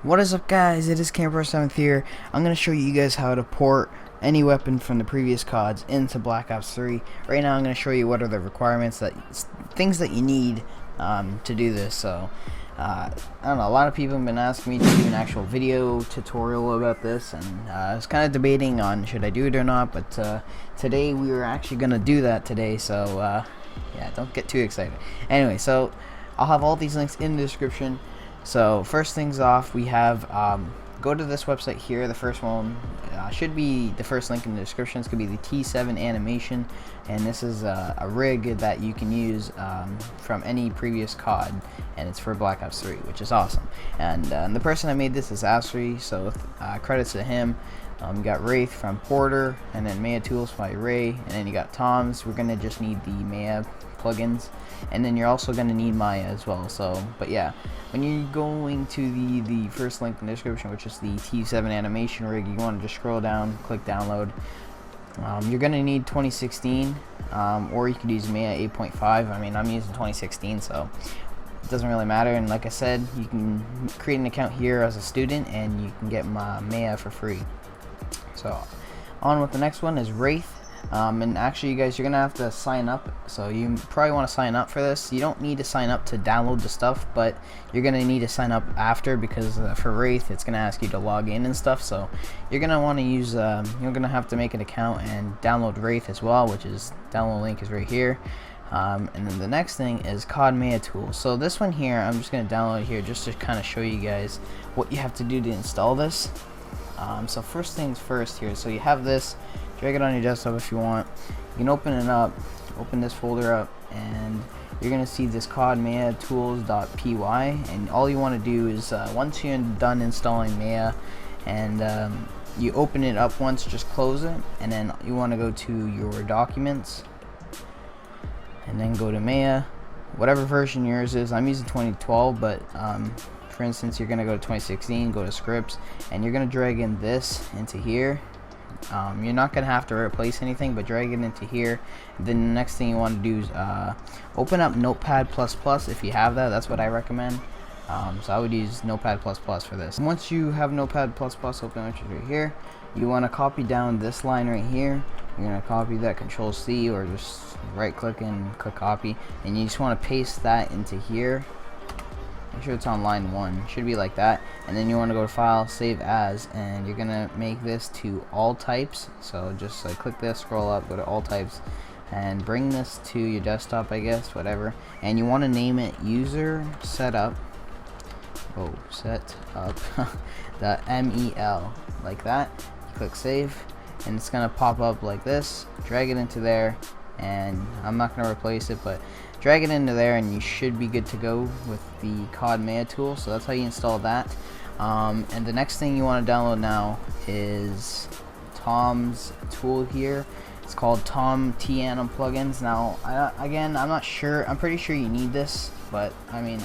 What is up, guys? It is Camper7th here. I'm going to show you guys how to port any weapon from the previous CODs into Black Ops 3. Right now I'm going to show you what are the requirements, things that you need to do this. So I don't know, a lot of people have been asking me to do an actual video tutorial about this, and I was kind of debating on should I do it or not, but today we were actually going to do that today, so yeah, don't get too excited. Anyway, so I'll have all these links in the description. So first things off, we have go to this website here. The first one should be the first link in the description. It's gonna be the T7 animation, and this is a rig that you can use from any previous COD, and it's for Black Ops 3, which is awesome. And the person that made this is Azsry, so credits to him. You got Wraith from Porter, and then Maya Tools by Ray, and then you got Tom's. We're gonna just need the Maya plugins, and then you're also gonna need Maya as well. So, but yeah, when you're going to the first link in the description, which is the T7 animation rig, you want to just scroll down, click download. You're gonna need 2016, or you could use Maya 8.5. I mean, I'm using 2016, so it doesn't really matter. And like I said, you can create an account here as a student, and you can get Maya for free. So on with the next one is Wraith. And actually, you guys, you're gonna have to sign up, so you probably want to sign up for this. You don't need to sign up to download the stuff, but you're gonna need to sign up after, because for Wraith it's gonna ask you to log in and stuff. So you're gonna want to use you're gonna have to make an account and download Wraith as well, which is download link is right here. And then the next thing is COD Maya Tools. So this one here, I'm just gonna download it here just to kind of show you guys what you have to do to install this. So first things first here, so you have this, drag it on your desktop if you want. You can open it up, open this folder up, and you're going to see this COD Maya tools.py, and all you want to do is once you're done installing Maya and you open it up once, just close it, and then you want to go to your documents and then go to Maya, whatever version yours is. I'm using 2012, but for instance, you're gonna go to 2016, go to scripts, and you're gonna drag in this into here. You're not gonna have to replace anything, but drag it into here. Then the next thing you want to do is open up Notepad++ if you have that. That's what I recommend. So I would use Notepad++ for this. Once you have Notepad++ open, which is right here, you want to copy down this line right here. You're gonna copy that, Control-C, or just right-click and click copy, and you just want to paste that into here. Make sure it's on line 1, should be like that, and then you want to go to File, Save As, and you're gonna make this to all types. So just like click this, scroll up, go to all types, and bring this to your desktop, I guess, whatever. And you want to name it User Setup. Oh, set up the MEL, like that. You click Save, and it's gonna pop up like this. Drag it into there, and I'm not gonna replace it, but drag it into there, and you should be good to go with the COD Maya tool. So that's how you install that. And the next thing you want to download now is Tom's tool here. It's called Tom TN plugins. Now, again, I'm not sure. I'm pretty sure you need this, but I mean,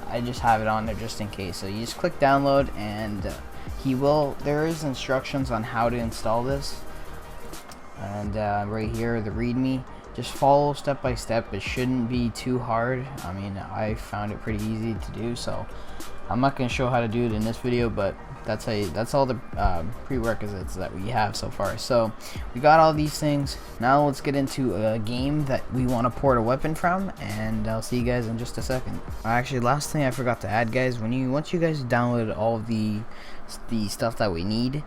I just have it on there just in case. So you just click download, and there is instructions on how to install this. And right here, the README. Just follow step by step. It shouldn't be too hard. I mean, I found it pretty easy to do, so I'm not going to show how to do it in this video, but that's all the prerequisites that we have so far. So we got all these things. Now let's get into a game that we want to port a weapon from, and I'll see you guys in just a second. Actually, last thing I forgot to add, guys, once you guys download all of the stuff that we need,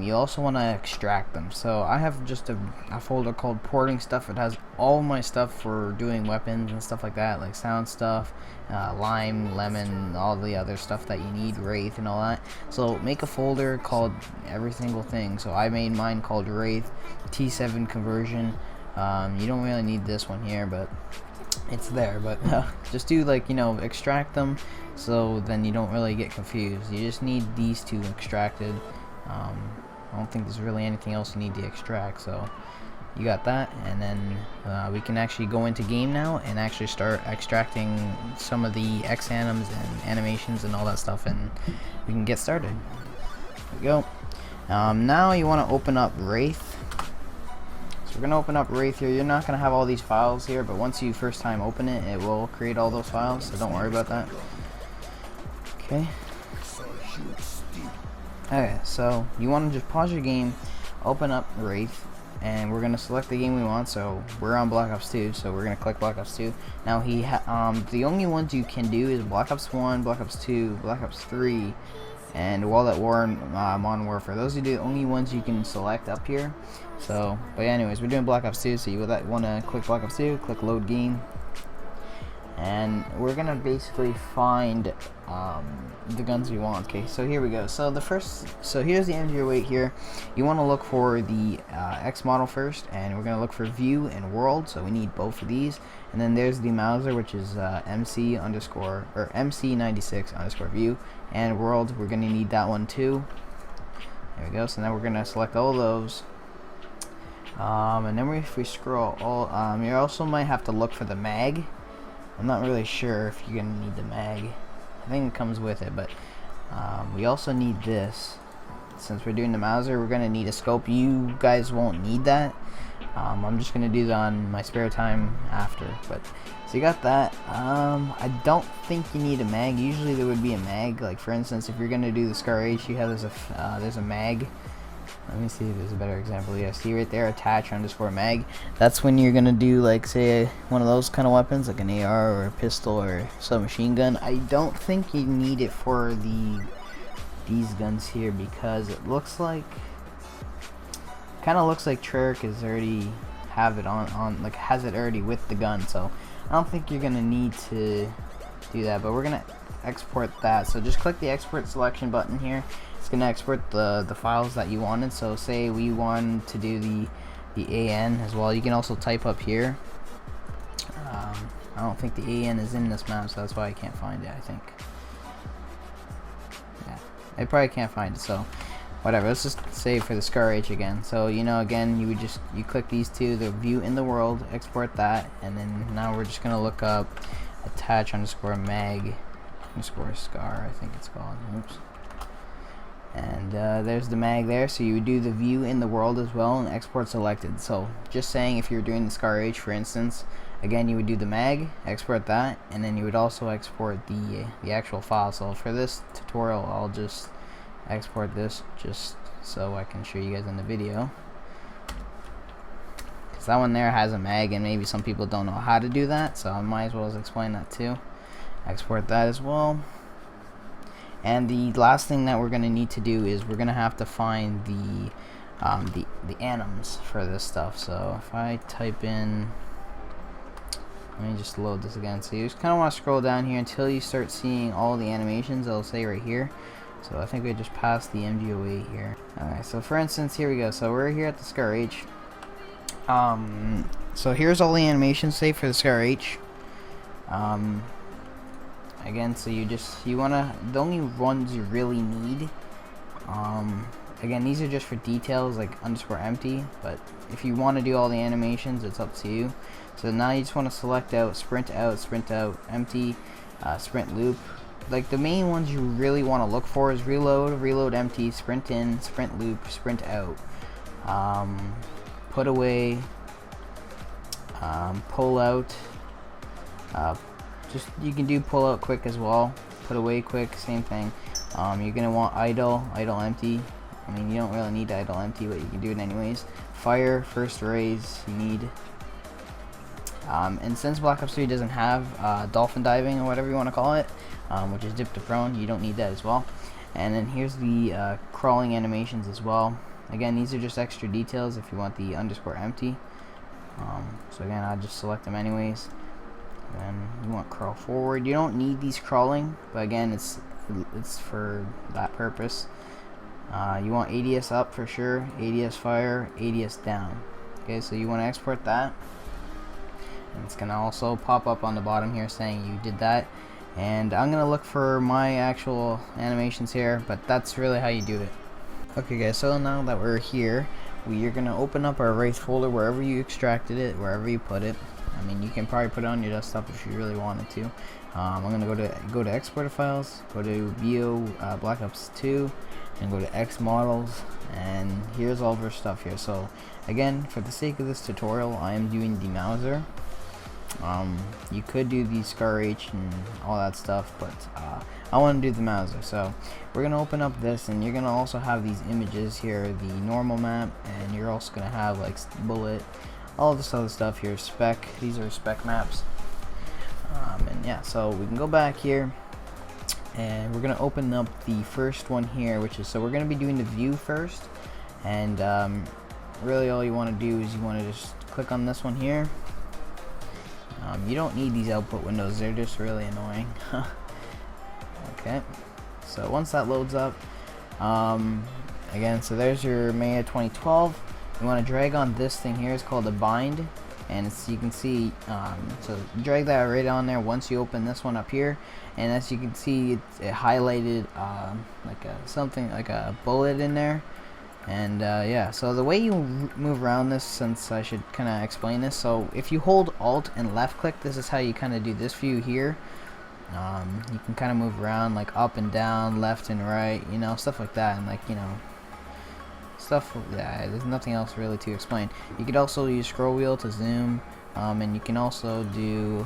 you also want to extract them. So I have just a folder called porting stuff. It has all my stuff for doing weapons and stuff like that, like sound stuff, lime, lemon, all the other stuff that you need, Wraith and all that. So make a folder called every single thing. So I made mine called Wraith T7 conversion. You don't really need this one here, but it's there. But just do, like, you know, extract them, so then you don't really get confused. You just need these two extracted. I don't think there's really anything else you need to extract, so you got that. And then we can actually go into game now and actually start extracting some of the X-anims and animations and all that stuff, and we can get started. There we go. Now you want to open up Wraith. So we're going to open up Wraith here. You're not going to have all these files here, but once you first time open it, it will create all those files, so don't worry about that. Okay. Okay, so you want to just pause your game, open up Wraith, and we're gonna select the game we want. So we're on Black Ops 2, so we're gonna click Black Ops 2. Now the only ones you can do is Black Ops 1, Black Ops 2, Black Ops 3, and World at War and Modern Warfare. Those are the only ones you can select up here. So, but anyways, we're doing Black Ops 2, so you want to click Black Ops 2, click Load Game, and we're gonna basically find the guns we want. Okay, so here we go. So here's the MG08 here. You want to look for the X model first, and we're gonna look for View and World. So we need both of these, and then there's the Mauser, which is MC96_View, and World. We're gonna need that one too. There we go. So now we're gonna select all those. And then if we scroll you also might have to look for the mag. I'm not really sure if you're gonna need the mag. I think it comes with it, but we also need this. Since we're doing the Mauser, we're gonna need a scope. You guys won't need that. I'm just gonna do that on my spare time after. But so you got that. I don't think you need a mag. Usually there would be a mag. Like for instance, if you're gonna do the Scar H, you have there's a mag. Let me see if there's a better example. Yeah, see right there, attach_mag. That's when you're gonna do, like, say, one of those kind of weapons, like an AR or a pistol or submachine gun. I don't think you need it for these guns here, because it looks like, kind of looks like Treyarch is already have it on like has it already with the gun. So I don't think you're gonna need to do that. But we're gonna export that. So just click the export selection button here. It's gonna export the files that you wanted. So say we want to do the AN as well. You can also type up here. I don't think the AN is in this map, so that's why I can't find it. I think. Yeah, I probably can't find it. So whatever. Let's just save for the Scar H again. So again, you click these two, the View in the World, export that, and then now we're just gonna look up attach_mag_scar. I think it's called. Oops. And there's the mag there. So you would do the View in the World as well and export selected. So just saying, if you're doing the Scar H for instance, again you would do the mag, export that, and then you would also export the actual file. So for this tutorial I'll just export this just so I can show you guys in the video, because that one there has a mag and maybe some people don't know how to do that, so I might as well explain that too. Export that as well. And the last thing that we're going to need to do is we're going to have to find the anims for this stuff. So if I type in, let me just load this again. So you just kind of want to scroll down here until you start seeing all the animations. It'll say right here. So I think we just passed the MG08 here. Alright, so for instance, here we go. So we're here at the Scar H. So here's all the animations saved for the Scar H. Again, so the only ones you really need, again, these are just for details like _empty, but if you want to do all the animations, it's up to you. So now you just want to select out, sprint out, empty, sprint loop. Like the main ones you really want to look for is reload empty, sprint in, sprint loop, sprint out, put away, pull out, you can do pull out quick as well, put away quick, same thing. You're gonna want idle empty. I mean, you don't really need idle empty, but you can do it anyways. Fire, first raise, you need. And since Black Ops 3 doesn't have dolphin diving or whatever you want to call it, which is dip to prone, you don't need that as well. And then here's the crawling animations as well. Again, these are just extra details if you want the _empty. So again, I'll just select them anyways. And you want crawl forward. You don't need these crawling, but again, it's for that purpose. You want ADS up for sure, ADS fire, ADS down. Okay, so you want to export that. And it's gonna also pop up on the bottom here saying you did that. And I'm gonna look for my actual animations here, but that's really how you do it. Okay guys, so now that we're here, we're gonna open up our Wraith folder wherever you extracted it, wherever you put it. I mean, you can probably put it on your desktop if you really wanted to. I'm gonna go to exported files, go to Bio Black Ops 2, and go to X models, and here's all of our stuff here. So again, for the sake of this tutorial, I am doing the Mauser. You could do the Scar H and all that stuff, but I want to do the Mauser. So we're gonna open up this, and you're gonna also have these images here, the normal map, and you're also gonna have like bullet, all this other stuff here, spec. These are spec maps. And yeah, so we can go back here, and we're gonna open up the first one here, which is, so we're gonna be doing the view first, and really all you want to do is you want to just click on this one here. You don't need these output windows, they're just really annoying. Okay, so once that loads up, again, so there's your May 2012. You want to drag on this thing here, it's called a bind, and it's, you can see, so drag that right on there once you open this one up here, and as you can see, it highlighted like something like a bullet in there. And yeah, so the way you move around this, since I should kind of explain this, so if you hold Alt and left click, this is how you kind of do this view here. You can kind of move around like up and down, left and right, you know, stuff like that, and like, you know, stuff. Yeah, there's nothing else really to explain. You could also use scroll wheel to zoom, and you can also do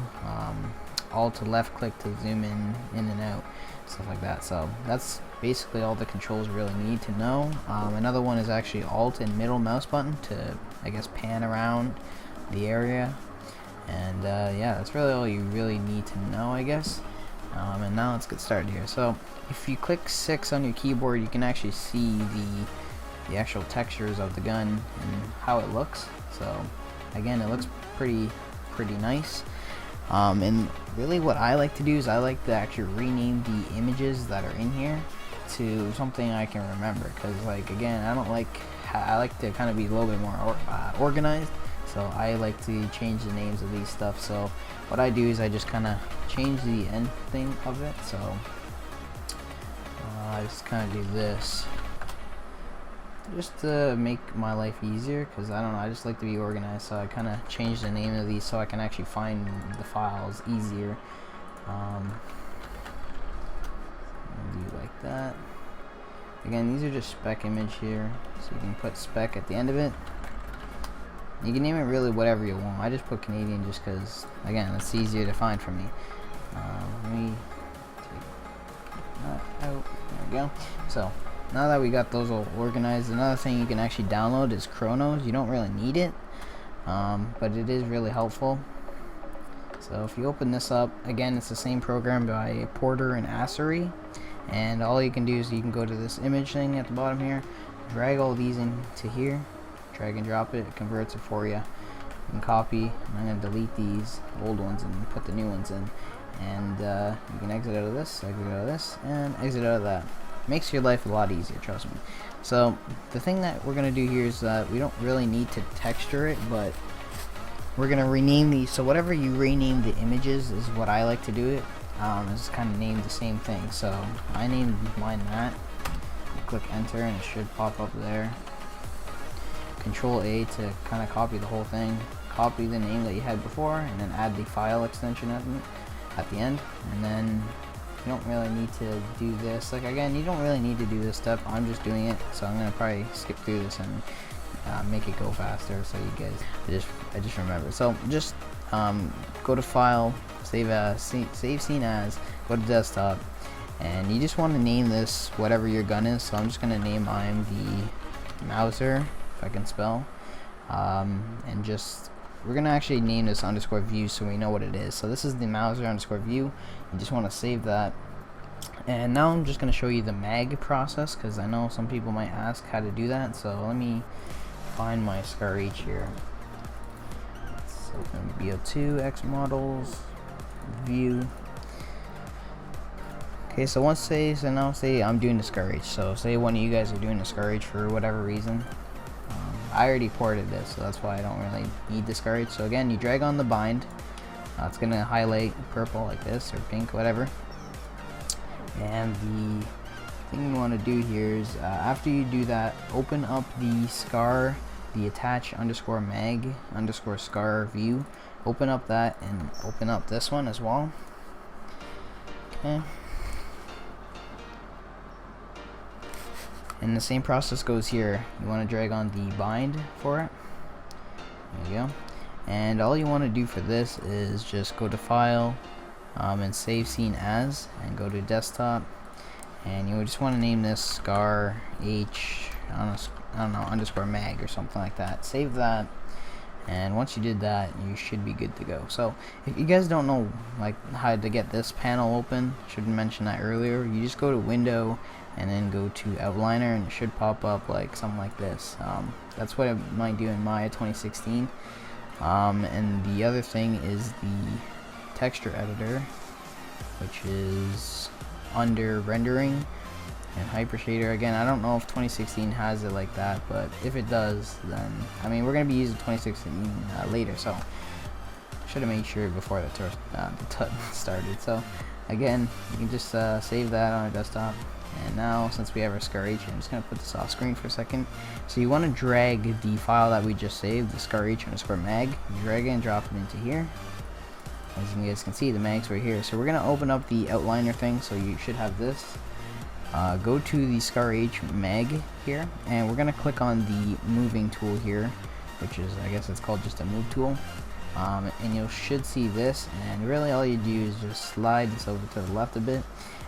Alt to left click to zoom in and out, stuff like that. So that's basically all the controls really need to know. Another one is actually Alt and middle mouse button to, I guess, pan around the area. And yeah, that's really all you really need to know, I guess. And now let's get started here. So if you click 6 on your keyboard, you can actually see the actual textures of the gun and how it looks. So again, it looks pretty nice. And really what I like to do is I like to actually rename the images that are in here to something I can remember, because like, again, I like to kind of be a little bit more organized, so I like to change the names of these stuff. So what I do is I just kind of change the end thing of it. So I just kind of do this just to make my life easier, because I don't know, I just like to be organized, so I kind of change the name of these so I can actually find the files easier. Do like that. Again, these are just spec image here, so you can put spec at the end of it. You can name it really whatever you want. I just put Canadian just because, again, it's easier to find for me. Let me take that out. There we go. So now that we got those all organized, another thing you can actually download is Chronos. You don't really need it, but it is really helpful. So if you open this up, again, it's the same program by Porter and Azsry, and all you can do is you can go to this image thing at the bottom here, drag all these into here, drag and drop it, it converts it for you, and copy. And I'm going to delete these old ones and put the new ones in, and you can exit out of this, and exit out of that. Makes your life a lot easier, trust me. So the thing that we're going to do here is that we don't really need to texture it, but we're going to rename these. So whatever you rename the images is what I like to do it. It's kind of named the same thing. So I named mine that. Click enter and it should pop up there. Control A to kind of copy the whole thing. Copy the name that you had before, and then add the file extension at the end. And then you don't really need to do this. Like, again, you don't really need to do this step. I'm just doing it, so I'm gonna probably skip through this and make it go faster, so you guys, I just remember. So just go to File, save scene as, go to Desktop, and you just want to name this whatever your gun is. So I'm just gonna name mine the Mauser, if I can spell, and just, we're gonna actually name this _view so we know what it is. So this is the Mauser _view. You just want to save that. And now I'm just gonna show you the mag process, because I know some people might ask how to do that. So let me find my Scar H here. Let's open BO2 X models view. Okay, so once now say I'm doing the Scar H. So say one of you guys are doing the Scar H for whatever reason. I already ported this, so that's why I don't really need the Scar H. So again, you drag on the bind. It's gonna highlight purple like this, or pink, whatever. And the thing you want to do here is after you do that, open up the Scar, the attach _mag _scar view. Open up that and open up this one as well. Okay. And the same process goes here. You want to drag on the bind for it. There you go. And all you want to do for this is just go to File, and save scene as, and go to desktop, and you just want to name this scar h, I don't know, underscore mag or something like that. Save that, and once you did that, you should be good to go. So if you guys don't know like how to get this panel open, should mention that earlier, you just go to window and then go to outliner, and it should pop up like something like this. That's what it might do in Maya 2016. And the other thing is the texture editor, which is under rendering and hypershader. Again, I don't know if 2016 has it like that, but if it does, then I mean, we're gonna be using 2016 later, so should have made sure before the TUT started. So again, you can just save that on our desktop. And now, since we have our scar h, I'm just gonna put this off screen for a second. So you want to drag the file that we just saved, the scar h underscore mag, drag it and drop it into here. As you guys can see, the mag's right here. So we're gonna open up the outliner thing. So you should have this. Go to the scar h mag here, and we're gonna click on the moving tool here, which is, I guess it's called just a move tool. And you should see this, and really all you do is just slide this over to the left a bit.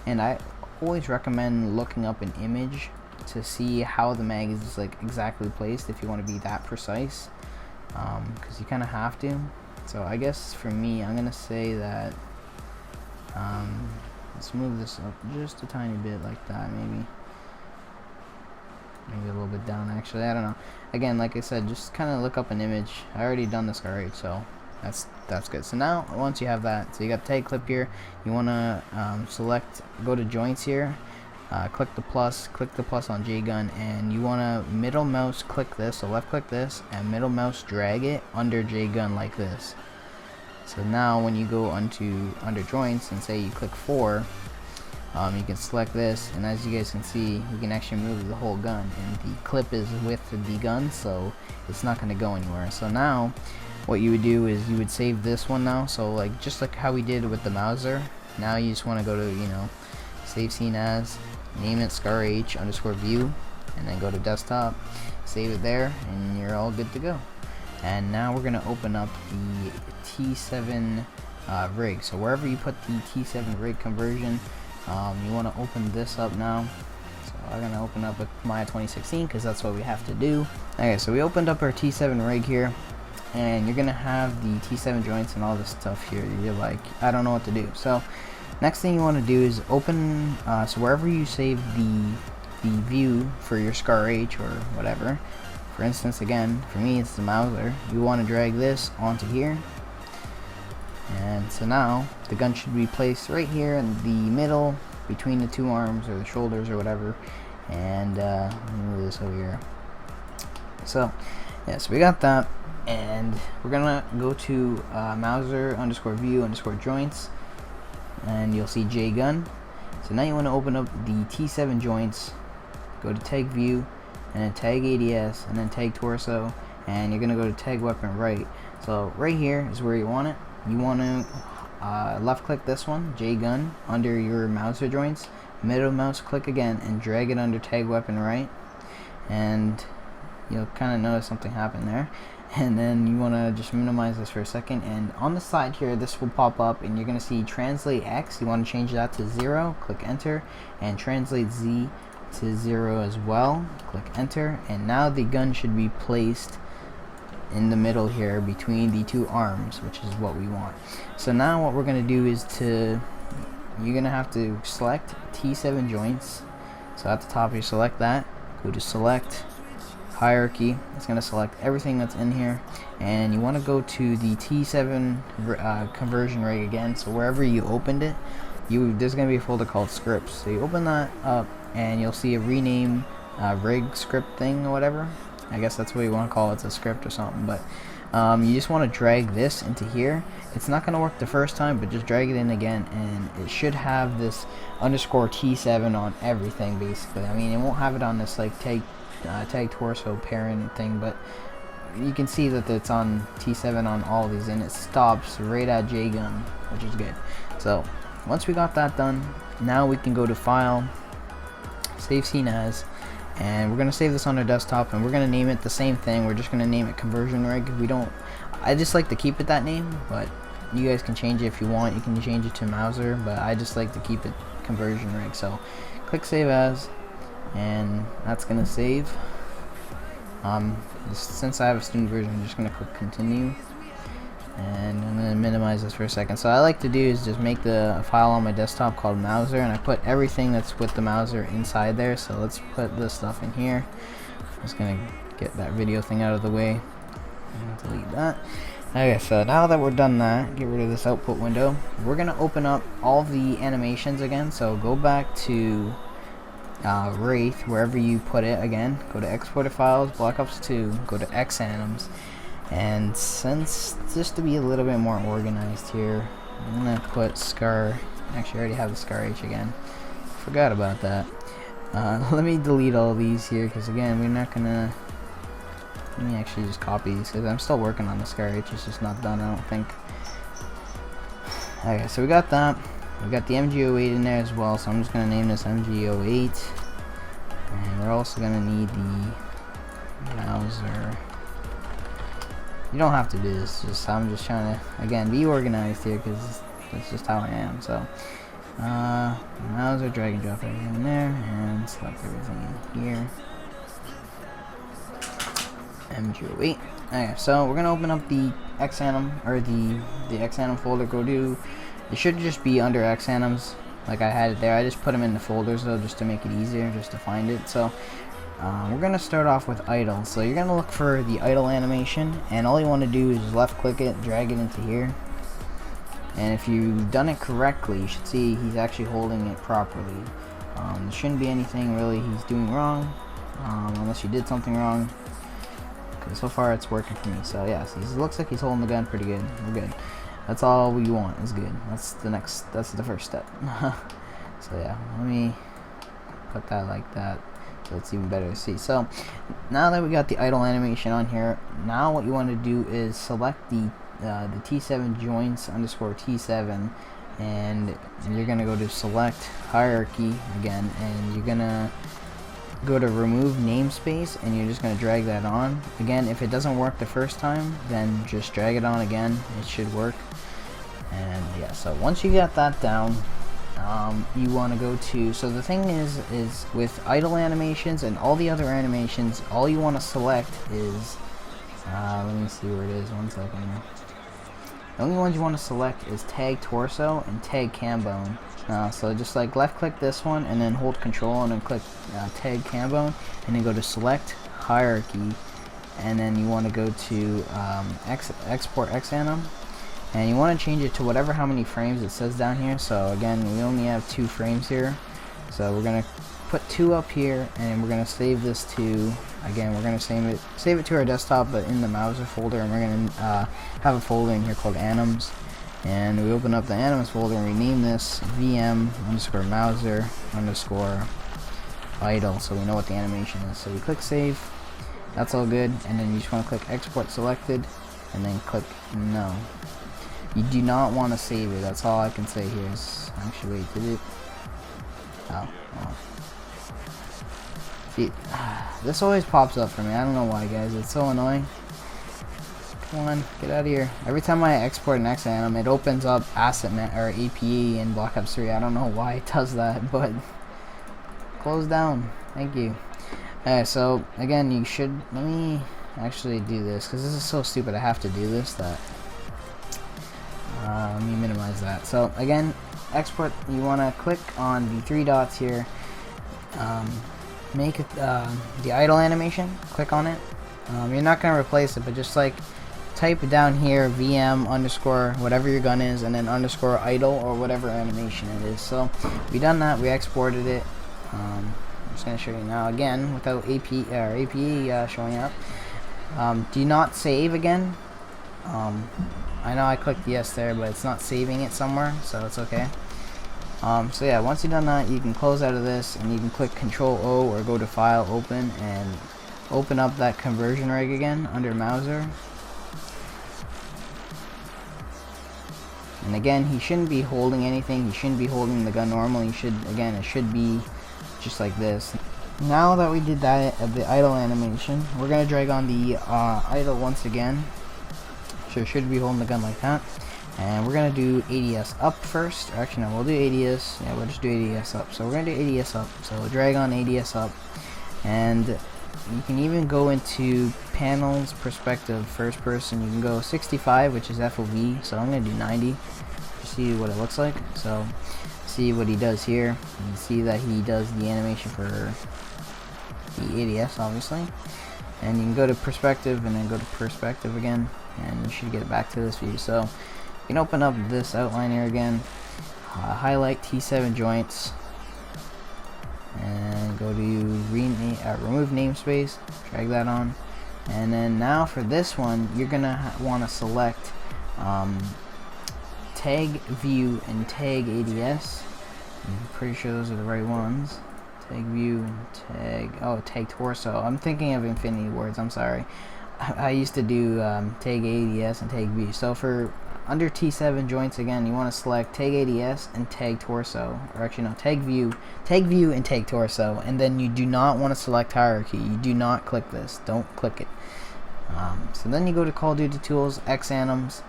And I always recommend looking up an image to see how the mag is like exactly placed if you want to be that precise, because you kind of have to. So I guess for me, I'm gonna say that let's move this up just a tiny bit like that, maybe a little bit down actually, I don't know. Again, like I said, just kind of look up an image. I already done this already, so that's good. So now once you have that, so you got tag clip here, you want to select, go to joints here, click the plus on JGun, and you want to middle mouse click this, so left click this and middle mouse drag it under JGun like this. So now when you go under joints and say you click 4, you can select this, and as you guys can see, you can actually move the whole gun, and the clip is with the gun, so it's not going to go anywhere. So now what you would do is you would save this one now, so like just like how we did with the Mauser. Now you just want to go to, you know, save scene as, name it scar h underscore view, and then go to desktop, save it there, and you're all good to go. And now we're going to open up the T7 rig. So wherever you put the T7 rig conversion, you want to open this up now. So I'm going to open up with Maya 2016 because that's what we have to do. Okay, so we opened up our T7 rig here, and you're going to have the T7 joints and all this stuff here. You're like, I don't know what to do. So next thing you want to do is open, so wherever you save the view for your scar h or whatever, for instance, again, for me it's the Mauser, you want to drag this onto here. And so now the gun should be placed right here in the middle between the two arms or the shoulders or whatever. And let me move this over here. So yeah, so we got that, and we're gonna go to Mauser underscore view underscore joints, and you'll see JGun. So now you want to open up the T7 joints, go to tag view, and then tag ADS, and then tag torso, and you're gonna go to tag weapon right. So right here is where you want it. You want to left click this one, JGun, under your Mauser joints, middle mouse click again, and drag it under tag weapon right, and you'll kind of notice something happen there. And then you want to just minimize this for a second, and on the side here this will pop up, and you're going to see translate X. You want to change that to 0, click enter, and translate Z to 0 as well, click enter. And now the gun should be placed in the middle here between the two arms, which is what we want. So now what we're going to do is you're going to have to select T7 joints. So at the top you select that, go to select hierarchy. It's going to select everything that's in here, and you want to go to the T7 conversion rig again. So wherever you opened it, there's going to be a folder called scripts. So you open that up, and you'll see a rename rig script thing or whatever. I guess that's what you want to call it. It's a script or something, but you just want to drag this into here. It's not going to work the first time, but just drag it in again, and it should have this underscore T7 on everything basically. I mean, it won't have it on this like tag torso parent thing, but you can see that it's on T7 on all these, and it stops right at JGun, which is good. So once we got that done, now we can go to file, save scene as, and we're going to save this on our desktop, and we're going to name it the same thing. We're just going to name it conversion rig. I just like to keep it that name, but You guys can change it if you want. You can change it to Mauser, but I just like to keep it conversion rig. So click save as, and that's gonna save. Since I have a student version, I'm just gonna click continue, and I'm gonna minimize this for a second. So what I like to do is just make a file on my desktop called Mauser, and I put everything that's with the Mauser inside there. So let's put this stuff in here. I'm just gonna get that video thing out of the way and delete that. Okay, so now that we're done that, get rid of this output window. We're gonna open up all the animations again. So go back to Wraith, wherever you put it again. Go to Exporter Files, Black Ops 2, go to Xanims, and since just to be a little bit more organized here, I'm gonna put Scar. Actually, I already have the Scar H again. Forgot about that. Let me delete all these here, because again, we're not gonna. Let me actually just copy these, because I'm still working on the Scar H. It's just not done, I don't think. Okay, so we got that. We got the MG08 in there as well, so I'm just gonna name this MG08, and we're also gonna need the Mauser. You don't have to do this, just I'm just trying to again be organized here, because that's just how I am. So Mauser, drag and drop everything in there and select everything in here. MG08. Okay, so we're gonna open up the Xanim, or the Xanim folder. Go to, it should just be under Xanims, like I had it there. I just put them in the folders though, just to make it easier, just to find it. So we're gonna start off with idle. So you're gonna look for the idle animation, and all you want to do is left click it, drag it into here, and if you've done it correctly, you should see he's actually holding it properly. There shouldn't be anything really he's doing wrong, unless you did something wrong. So far it's working for me. So yeah, so it looks like he's holding the gun pretty good. We're good. That's all we want is good. That's the first step. So yeah, let me put that like that, so it's even better to see. So now that we got the idle animation on here, now what you want to do is select the T7 joints underscore T7, and you're gonna go to select hierarchy again, and you're gonna go to remove namespace, and you're just going to drag that on. Again, if it doesn't work the first time, then just drag it on again. It should work. And yeah, so once you got that down, you want to go to, so the thing is with idle animations and all the other animations, all you want to select is let me see where it is, 1 second. The only ones you want to select is tag torso and tag cam bone. So just like left click this one, and then hold control and then click tag cam bone, and then go to select hierarchy, and then you want to go to export Xanim, and you want to change it to whatever how many frames it says down here. So again, we only have 2 frames here, so we're gonna put 2 up here, and we're gonna save this to, again, we're gonna save it to our desktop, but in the Mauser folder, and we're gonna have a folder in here called Anims. And we open up the Animus folder and rename this VM underscore Mauser underscore idle, so we know what the animation is. So we click save, that's all good, and then you just want to click export selected, and then click no. You do not want to save it, that's all I can say here. Actually, wait, did it? Oh. See, this always pops up for me, I don't know why, guys, it's so annoying. Come on, get out of here. Every time I export an Xanim, it opens up Asset or APE in Black Ops 3. I don't know why it does that, but close down. Thank you. So again, you should, let me actually do this, because this is so stupid. I have to do this. That let me minimize that. So again, export. You want to click on the 3 dots here. Make it the idle animation. Click on it. You're not gonna replace it, but just like type down here VM underscore whatever your gun is, and then underscore idle or whatever animation it is. So we done that, we exported it. I'm just going to show you now again without APE showing up. Do not save again. I know I clicked yes there, but it's not saving it somewhere, so it's okay. So yeah, once you've done that, you can close out of this, and you can click Control O or go to File, Open, and open up that conversion rig again under Mauser. And again, he shouldn't be holding anything. He shouldn't be holding the gun normally. He should, again, it should be just like this. Now that we did that, the idle animation, we're gonna drag on the idle once again. So it should be holding the gun like that. And we're gonna do ADS up first. Or actually, no, we'll do ADS. Yeah, we'll just do ADS up. So we're gonna do ADS up. So we'll drag on ADS up, and you can even go into panels, perspective, first person. You can go 65, which is FOV. So I'm gonna do 90 to see what it looks like. So see what he does here. You can see that he does the animation for the ADS, obviously. And you can go to perspective and then go to perspective again, and you should get back to this view. So you can open up this outline here again, highlight T7 joints, and go to remove namespace, drag that on, and then now for this one you're gonna want to select tag view and tag ADS. I'm pretty sure those are the right ones. Tag view and tag torso. I'm thinking of infinity words, I'm sorry. I used to do tag ADS and tag view. So for under T7 joints again, you want to select tag ADS and tag torso, or actually no, tag view and tag torso, and then you do not want to select hierarchy. You do not click this. Don't click it. So then you go to Call of Duty Tools, X anims,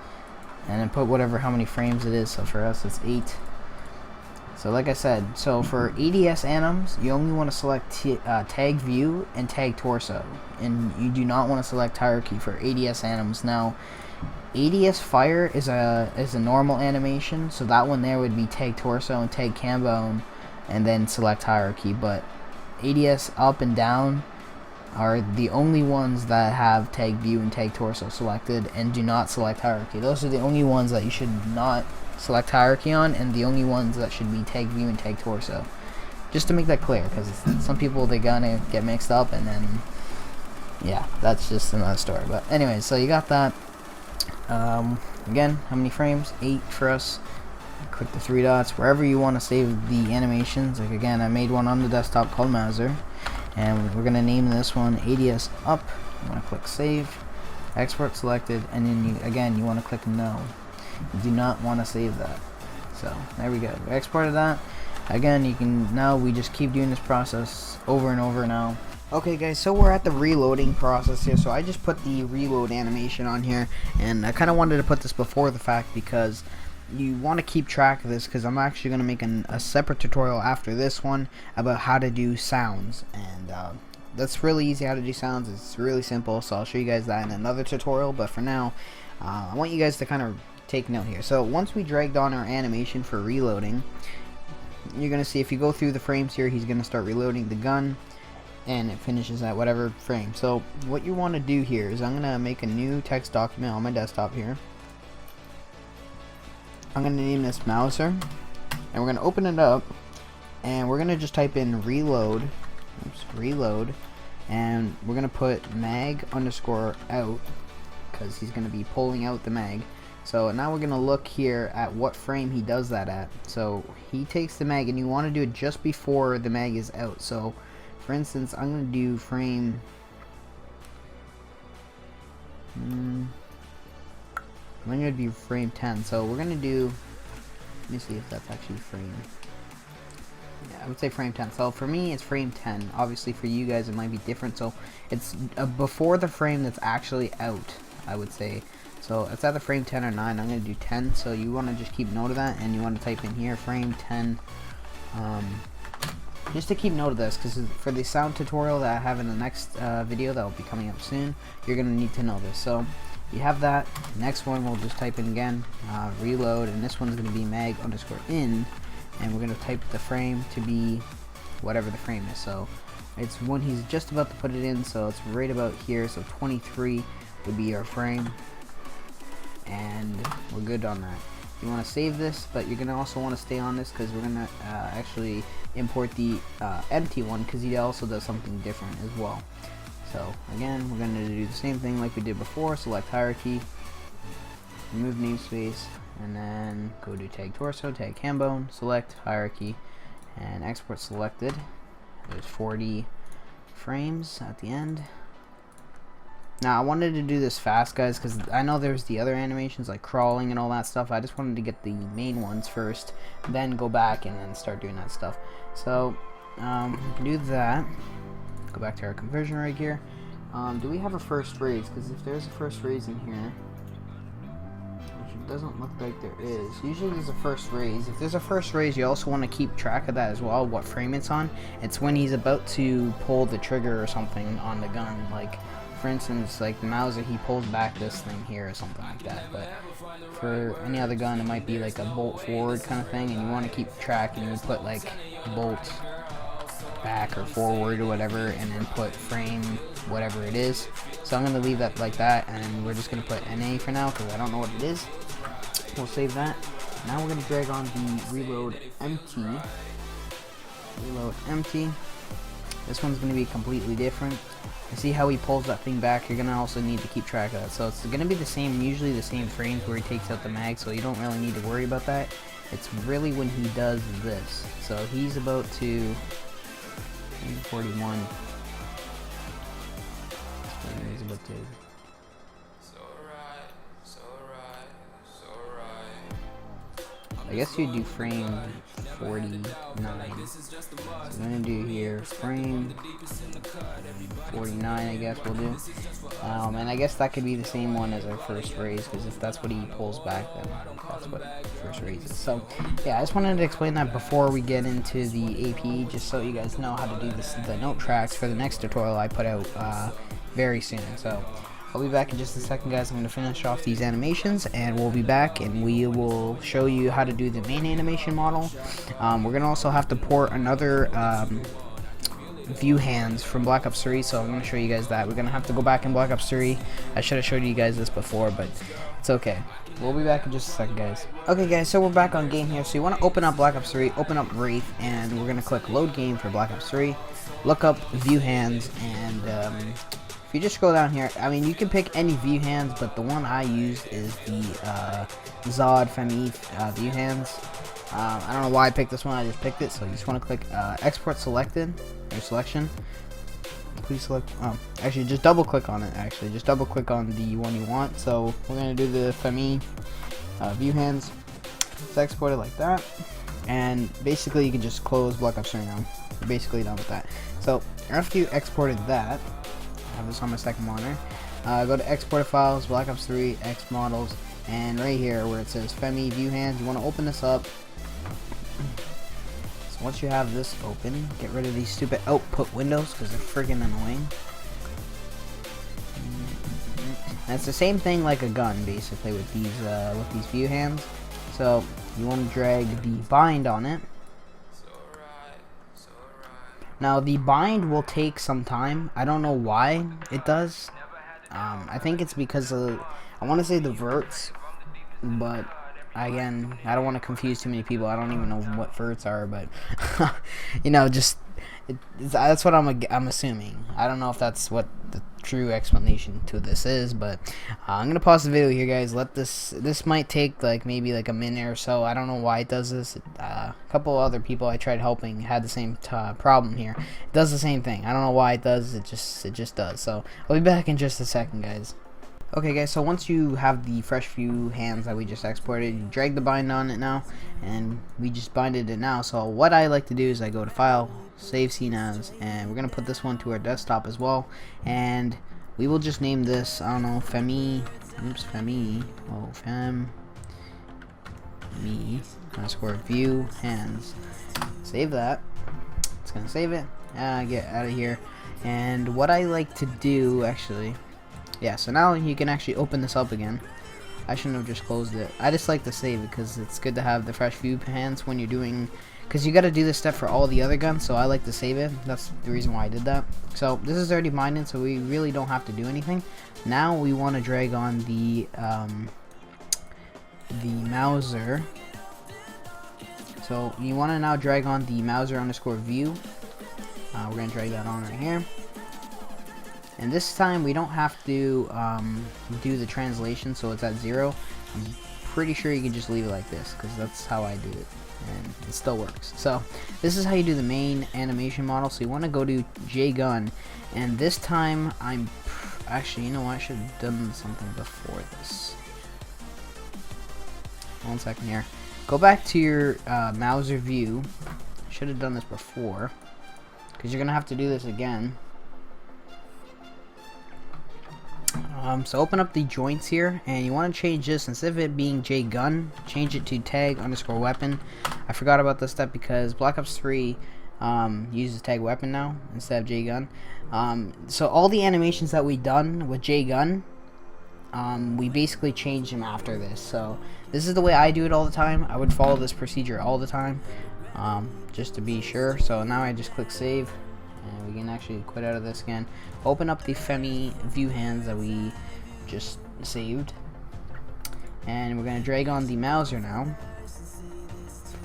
and then put how many frames it is. So for us it's 8. So like I said, so for ADS anims, you only want to select tag view and tag torso, and you do not want to select hierarchy for ADS anims. Now, ADS fire is a normal animation, so that one there would be tag torso and tag cambone, and then select hierarchy. But ADS up and down are the only ones that have tag view and tag torso selected, and do not select hierarchy. Those are the only ones that you should not select hierarchy on, and the only ones that should be tag view and tag torso. Just to make that clear, because some people, they gonna get mixed up, and then yeah, that's just another story. But anyway, so you got that. Again, how many frames? 8 for us. Click the 3 dots wherever you want to save the animations. Like again, I made one on the desktop called Azsry, and we're gonna name this one ADS up. I'm gonna click save, export selected, and then you want to click no. You do not want to save that. So there we go. We exported that. Again, we just keep doing this process over and over now. Okay guys, so we're at the reloading process here. So I just put the reload animation on here, and I kind of wanted to put this before the fact because you want to keep track of this, because I'm actually going to make a separate tutorial after this one about how to do sounds, and that's really easy how to do sounds. It's really simple, so I'll show you guys that in another tutorial. But for now, I want you guys to kind of take note here. So once we dragged on our animation for reloading, you're gonna see if you go through the frames here, he's gonna start reloading the gun, and it finishes at whatever frame. So what you want to do here is I'm gonna make a new text document on my desktop here. I'm gonna name this Mouser, and we're gonna open it up, and we're gonna just type in reload, and we're gonna put mag_out, because he's gonna be pulling out the mag. So now we're gonna look here at what frame he does that at. So he takes the mag, and you want to do it just before the mag is out. So for instance, I'm gonna do frame I'm gonna do frame 10. So we're gonna do, let me see if that's actually frame, yeah, I would say frame 10. So for me it's frame 10. Obviously for you guys it might be different, so it's before the frame that's actually out, I would say. So it's either frame 10 or 9. I'm going to do 10, so you want to just keep note of that, and you want to type in here frame 10, just to keep note of this, because for the sound tutorial that I have in the next video that will be coming up soon, you're going to need to know this. So you have that. Next one we'll just type in again, reload, and this one's going to be mag_in, and we're going to type the frame to be whatever the frame is. So it's when he's just about to put it in, so it's right about here. So 23 would be our frame, and we're good on that. You want to save this, but you're going to also want to stay on this, because we're going to actually import the empty one, because he also does something different as well. So again, we're going to do the same thing like we did before. Select hierarchy, remove namespace, and then go to tag torso, tag cambone, select hierarchy, and export selected. There's 40 frames at the end. Now I wanted to do this fast, guys, because I know there's the other animations like crawling and all that stuff. I just wanted to get the main ones first, then go back and then start doing that stuff. So we can do that. Go back to our conversion right here. Do we have a first phrase? Because if there's a first phrase in here, we should doesn't look like there is. Usually there's a first raise. If there's a first raise, you also want to keep track of that as well, what frame it's on. It's when he's about to pull the trigger or something on the gun. Like, for instance, like the Mauser, he pulls back this thing here or something like that. But for any other gun, it might be like a bolt forward kind of thing, and you want to keep track, and you put like bolt back or forward or whatever, and then put frame whatever it is. So I'm going to leave that like that, and we're just going to put NA for now because I don't know what it is. We'll save that. Now we're going to drag on the reload empty. Reload empty. This one's going to be completely different. You see how he pulls that thing back? You're going to also need to keep track of that. So it's going to be the same, usually the same frames where he takes out the mag, so you don't really need to worry about that. It's really when he does this. So he's about to 41. He's about to. I guess you do frame 49. So I'm gonna do here frame 49. I guess we'll do. And I guess that could be the same one as our first raise, because if that's what he pulls back, then that's what first raise is. So yeah, I just wanted to explain that before we get into the AP, just so you guys know how to do this, the note tracks for the next tutorial I put out very soon. So I'll be back in just a second, guys. I'm going to finish off these animations, and we'll be back, and we will show you how to do the main animation model. We're going to also have to port another view hands from Black Ops 3, so I'm going to show you guys that. We're going to have to go back in Black Ops 3. I should have showed you guys this before, but it's okay. We'll be back in just a second, guys. Okay, guys, so we're back on game here. So you want to open up Black Ops 3, open up Wraith, and we're going to click load game for Black Ops 3. Look up view hands, and if you just go down here, I mean, you can pick any view hands, but the one I used is the Zod Femi view hands. I don't know why I picked this one, I just picked it. So you just want to click export selected, or selection. Please select, actually just double click on it, just double click on the one you want. So we're going to do the Femi view hands. Let's export it like that. And basically you can just close Black Ops 3 now. You're basically done with that. So after you exported that, I have this on my second monitor. Go to export files, Black Ops 3, X models, and right here where it says Femi view hands, you want to open this up. So once you have this open, get rid of these stupid output windows because they're friggin' annoying. And it's the same thing like a gun basically with these view hands. So you want to drag the bind on it. Now the bind will take some time. I don't know why it does. I think it's because of, I want to say the verts, but again, I don't want to confuse too many people. I don't even know what verts are, but you know, just that's what I'm assuming. I don't know if that's what the true explanation to this is, but I'm gonna pause the video here, guys. Let this might take like maybe like a minute or so. I don't know why it does this. A couple other people I tried helping had the same problem here. It does the same thing. I don't know why it does. It just does. So I'll be back in just a second, guys. Okay, guys, so once you have the fresh view hands that we just exported, you drag the bind on it now, and we just binded it now. So what I like to do is I go to File, Save Scene As, and we're going to put this one to our desktop as well, and we will just name this, I don't know, Femi underscore view hands. Save that. It's going to save it. Get out of here. And what I like to do, actually, yeah, so now you can actually open this up again. I shouldn't have just closed it. I just like to save it because it's good to have the fresh view hands when you're doing, because you got to do this step for all the other guns, so I like to save it. That's the reason why I did that. So this is already binded, so we really don't have to do anything. Now we want to drag on the Mauser. So you want to now drag on the Mauser underscore view. We're going to drag that on right here. And this time we don't have to do the translation, so it's at 0. I'm pretty sure you can just leave it like this, because that's how I do it, and it still works. So this is how you do the main animation model. So you want to go to JGun, and this time actually, you know what, I should have done something before this. 1 second here. Go back to your Mauser view. Should have done this before, because you're gonna have to do this again. So open up the joints here, and you want to change this. Instead of it being JGun, change it to tag_weapon. I forgot about this step because Black Ops 3 uses tag weapon now instead of JGun. So all the animations that we done with JGun, we basically changed them after this. So this is the way I do it all the time. I would follow this procedure all the time, just to be sure. So now I just click save, and we can actually quit out of this again. Open up the Femi view hands that we just saved, and we're going to drag on the Mauser now.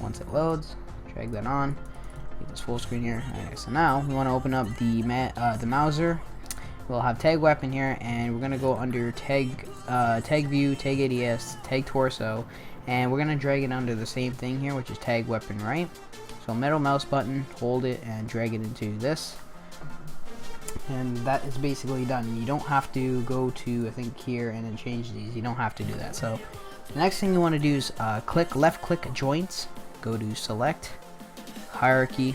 Once it loads, drag that on. Get this full screen here. Okay, so now we want to open up the Mauser. We'll have tag weapon here, and we're going to go under tag view, tag ADS, tag torso, and we're going to drag it under the same thing here, which is tag weapon right. So middle mouse button, hold it and drag it into this, and that is basically done. You don't have to go to, I think, here and then change these. You don't have to do that. So the next thing you want to do is left click joints, go to select hierarchy,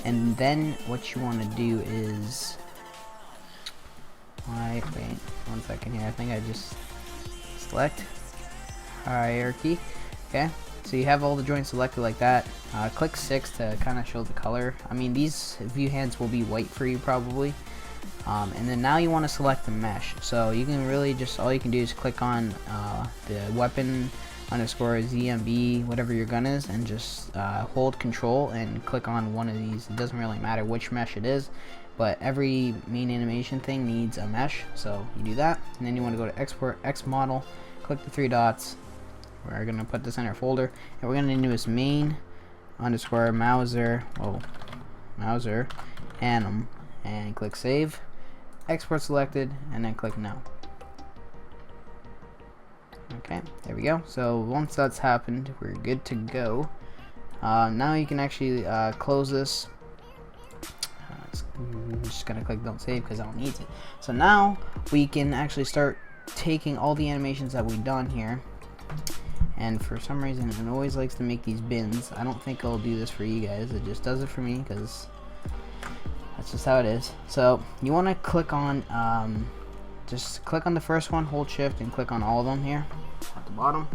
and then what you want to do is wait 1 second here. I think I just select hierarchy. Okay, so you have all the joints selected like that. Click 6 to kind of show the color. I mean, these view hands will be white for you probably. And then now you want to select the mesh. So you can really just, all you can do is click on the weapon underscore ZMB, whatever your gun is, and just hold control and click on one of these. It doesn't really matter which mesh it is, but every main animation thing needs a mesh. So you do that, and then you want to go to export X model, click the 3 dots. We're going to put this in our folder, and we're going to do this main underscore Mauser anim, and click save, export selected, and then click no. Okay, there we go. So once that's happened, we're good to go. Now you can actually close this. I'm just gonna click don't save because I don't need it. So now we can actually start taking all the animations that we've done here, and for some reason it always likes to make these bins. I don't think it'll do this for you guys, it just does it for me because that's just how it is. So you want to click on just click on the first one, hold shift, and click on all of them here at the bottom,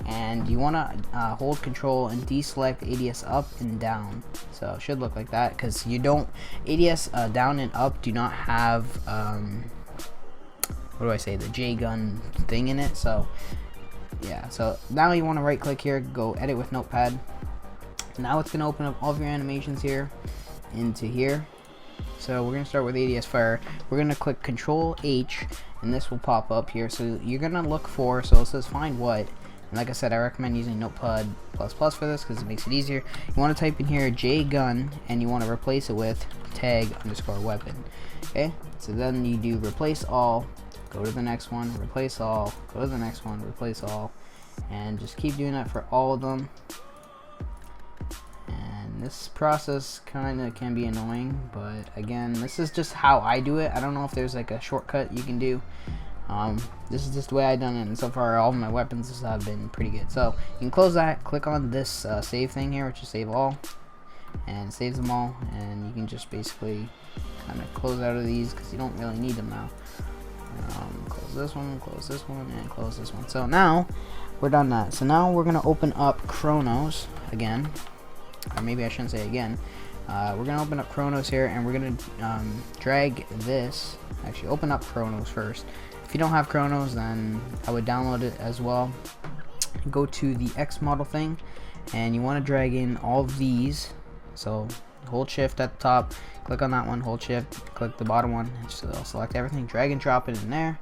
and you want to hold control and deselect ADS up and down. So it should look like that because you don't, ADS down and up do not have what do I say, the JGun thing in it. So yeah, so now you want to right click here, go edit with notepad. Now it's going to open up all of your animations here into here. So we're going to start with ADS fire. We're going to click Control H, and this will pop up here. So you're going to look for, so it says find what, and like I said, I recommend using Notepad++ for this because it makes it easier. You want to type in here JGun, and you want to replace it with tag_weapon. Okay, so then you do replace all, go to the next one, replace all, go to the next one, replace all, and just keep doing that for all of them. And this process kind of can be annoying, but again, this is just how I do it. I don't know if there's like a shortcut you can do. This is just the way I done it, and so far all of my weapons have been pretty good. So you can close that, click on this save thing here, which is save all, and saves them all, and you can just basically kind of close out of these because you don't really need them now. Close this one, and close this one. So now we're done that. So now we're gonna open up Chronos again, or maybe I shouldn't say again. We're gonna open up Chronos here, and we're gonna drag this. Actually, open up Chronos first. If you don't have Chronos, then I would download it as well. Go to the X model thing, and you want to drag in all of these. So hold shift at the top, click on that one, hold shift, click the bottom one, so select everything, drag and drop it in there.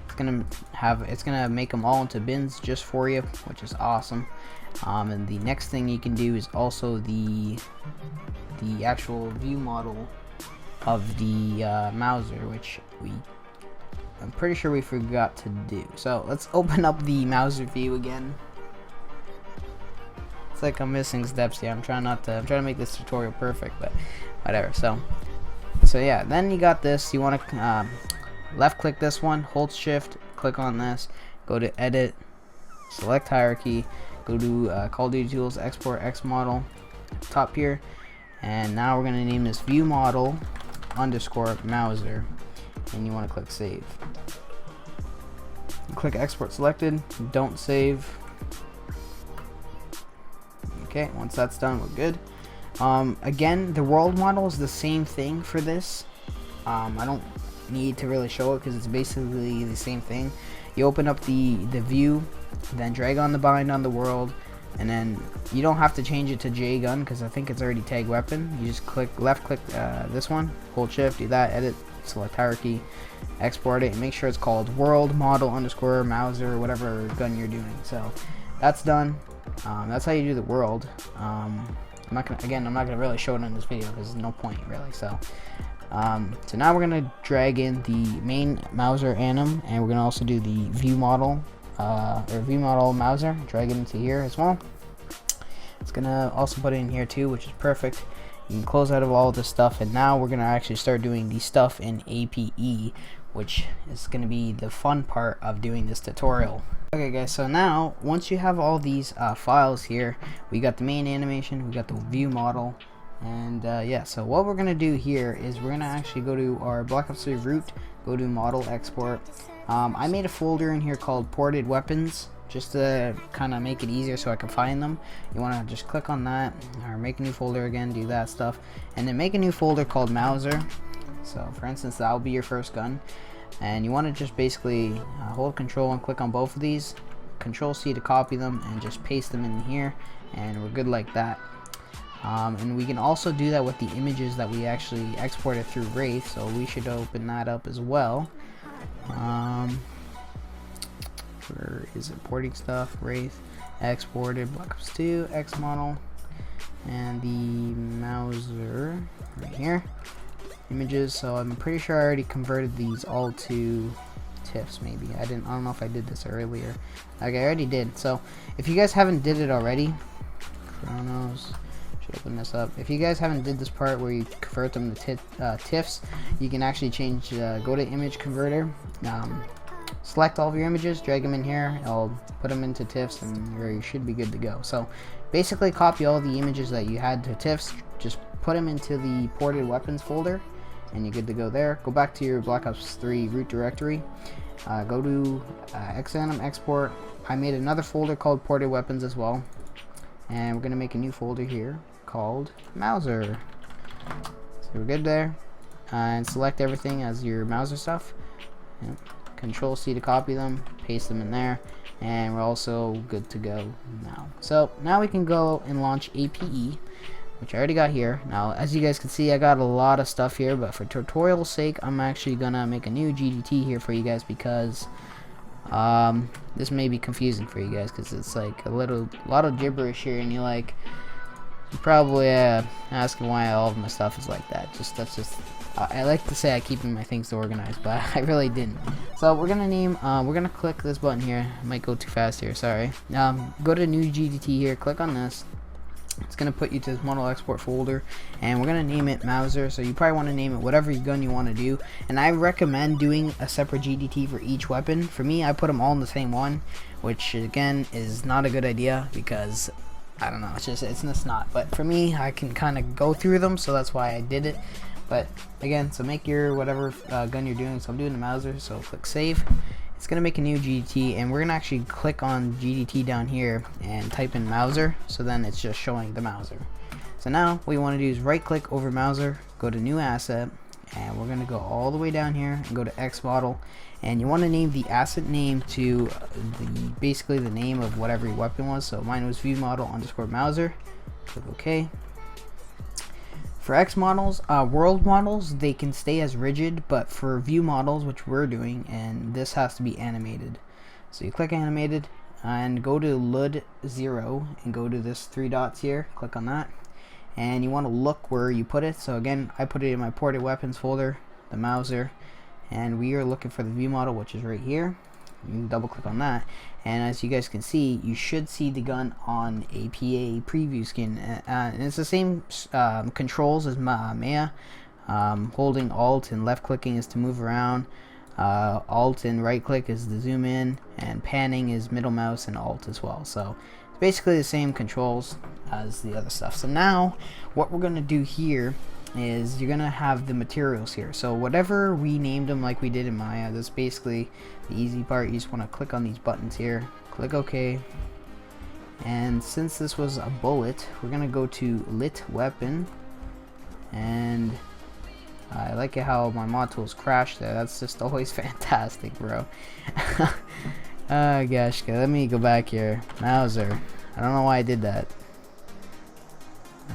It's gonna make them all into bins just for you, which is awesome. And the next thing you can do is also the actual view model of the Mauser, which I'm pretty sure we forgot to do. So let's open up the Mauser view again. It's like I'm missing steps here. I'm trying to make this tutorial perfect, but whatever. So yeah, then you got this. You want to left click this one, hold shift, click on this, go to edit, select hierarchy, go to Call of Duty Tools, export X model, top here, and now we're going to name this view model underscore Mauser, and you want to click save. click export selected, don't save. Okay, once that's done, we're good. Again, the world model is the same thing for this. I don't need to really show it because it's basically the same thing. You open up the view, then drag on the bind on the world, and then you don't have to change it to J gun because I think it's already tag weapon. You just left click this one, hold shift, do that, edit, select hierarchy, export it, and make sure it's called world model underscore Mauser, whatever gun you're doing. So that's done. That's how you do the world. I'm not gonna really show it in this video because there's no point really. So now we're gonna drag in the main Mauser anim, and we're gonna also do the view model view model Mauser, drag it into here as well. It's gonna also put it in here too, which is perfect. You can close out of all this stuff, and now we're gonna actually start doing the stuff in APE, which is gonna be the fun part of doing this tutorial. Okay guys, so now once you have all these files here, we got the main animation, we got the view model, and yeah, so what we're gonna do here is we're gonna actually go to our Black Ops 3 root, go to model export. I made a folder in here called ported weapons just to kind of make it easier so I can find them. You want to just click on that, or make a new folder again, do that stuff, and then make a new folder called Mauser. So for instance, that will be your first gun, and you want to just basically hold control and click on both of these, control C to copy them, and just paste them in here, and we're good like that. And we can also do that with the images that we actually exported through Wraith, so we should open that up as well. Where is it? Porting stuff, Wraith, exported, Black Ops 2, X model, and the Mauser right here. Images, so I'm pretty sure I already converted these all to TIFFs maybe. I don't know if I did this earlier. Okay, I already did. So if you guys haven't did it already, Chronos, should open this up. If you guys haven't did this part where you convert them to TIFFs, you can actually change, go to image converter, select all of your images, drag them in here, I'll put them into TIFFs, and you should be good to go. So basically copy all the images that you had to TIFFs, just put them into the ported weapons folder, and you're good to go there. Go back to your Black Ops 3 root directory, go to xanim export. I made another folder called ported weapons as well, and we're gonna make a new folder here called Mauser. So we're good there, and select everything as your Mauser stuff. Yep. Control C to copy them, paste them in there, and we're also good to go now. So now we can go and launch APE, which I already got here. Now as you guys can see, I got a lot of stuff here, but for tutorial's sake, I'm actually gonna make a new GDT here for you guys, because this may be confusing for you guys because it's like a lot of gibberish here, and you're probably asking why all of my stuff is like that. That's just I like to say I keep my things organized, but I really didn't. So we're gonna name, we're gonna click this button here. I might go too fast here, sorry. Go to new GDT here, click on this. It's gonna put you to this model export folder, and we're gonna name it Mauser. So you probably want to name it whatever gun you want to do, and I recommend doing a separate GDT for each weapon. For me, I put them all in the same one, which again is not a good idea because I don't know, it's just not. But for me, I can kind of go through them, so that's why I did it. But again, so make your whatever gun you're doing. So I'm doing the Mauser, so click save. It's gonna make a new GDT, and we're gonna actually click on GDT down here and type in Mauser, so then it's just showing the Mauser. So now what you want to do is right click over Mauser, go to new asset, and we're gonna go all the way down here and go to X model, and you want to name the asset name to basically the name of whatever your weapon was. So mine was view model underscore Mauser. Click OK. For X models, world models, they can stay as rigid, but for view models, which we're doing, and this has to be animated. So you click animated and go to LUD 0 and go to this 3 dots here, click on that, and you want to look where you put it. So again, I put it in my ported weapons folder, the Mauser, and we are looking for the view model, which is right here. You can double click on that, and as you guys can see, you should see the gun on a PA preview skin, and it's the same controls as Maya. Holding Alt and left clicking is to move around, Alt and right click is to zoom in, and panning is middle mouse and Alt as well. So it's basically the same controls as the other stuff. So now what we're going to do here is you're gonna have the materials here. So whatever we named them like we did in Maya, that's basically the easy part. You just want to click on these buttons here, click OK, and since this was a bullet, we're gonna go to lit weapon, and I like it how my mod tools crashed there. That's just always fantastic, bro. Oh gosh, okay, let me go back here. Mauser, I don't know why I did that.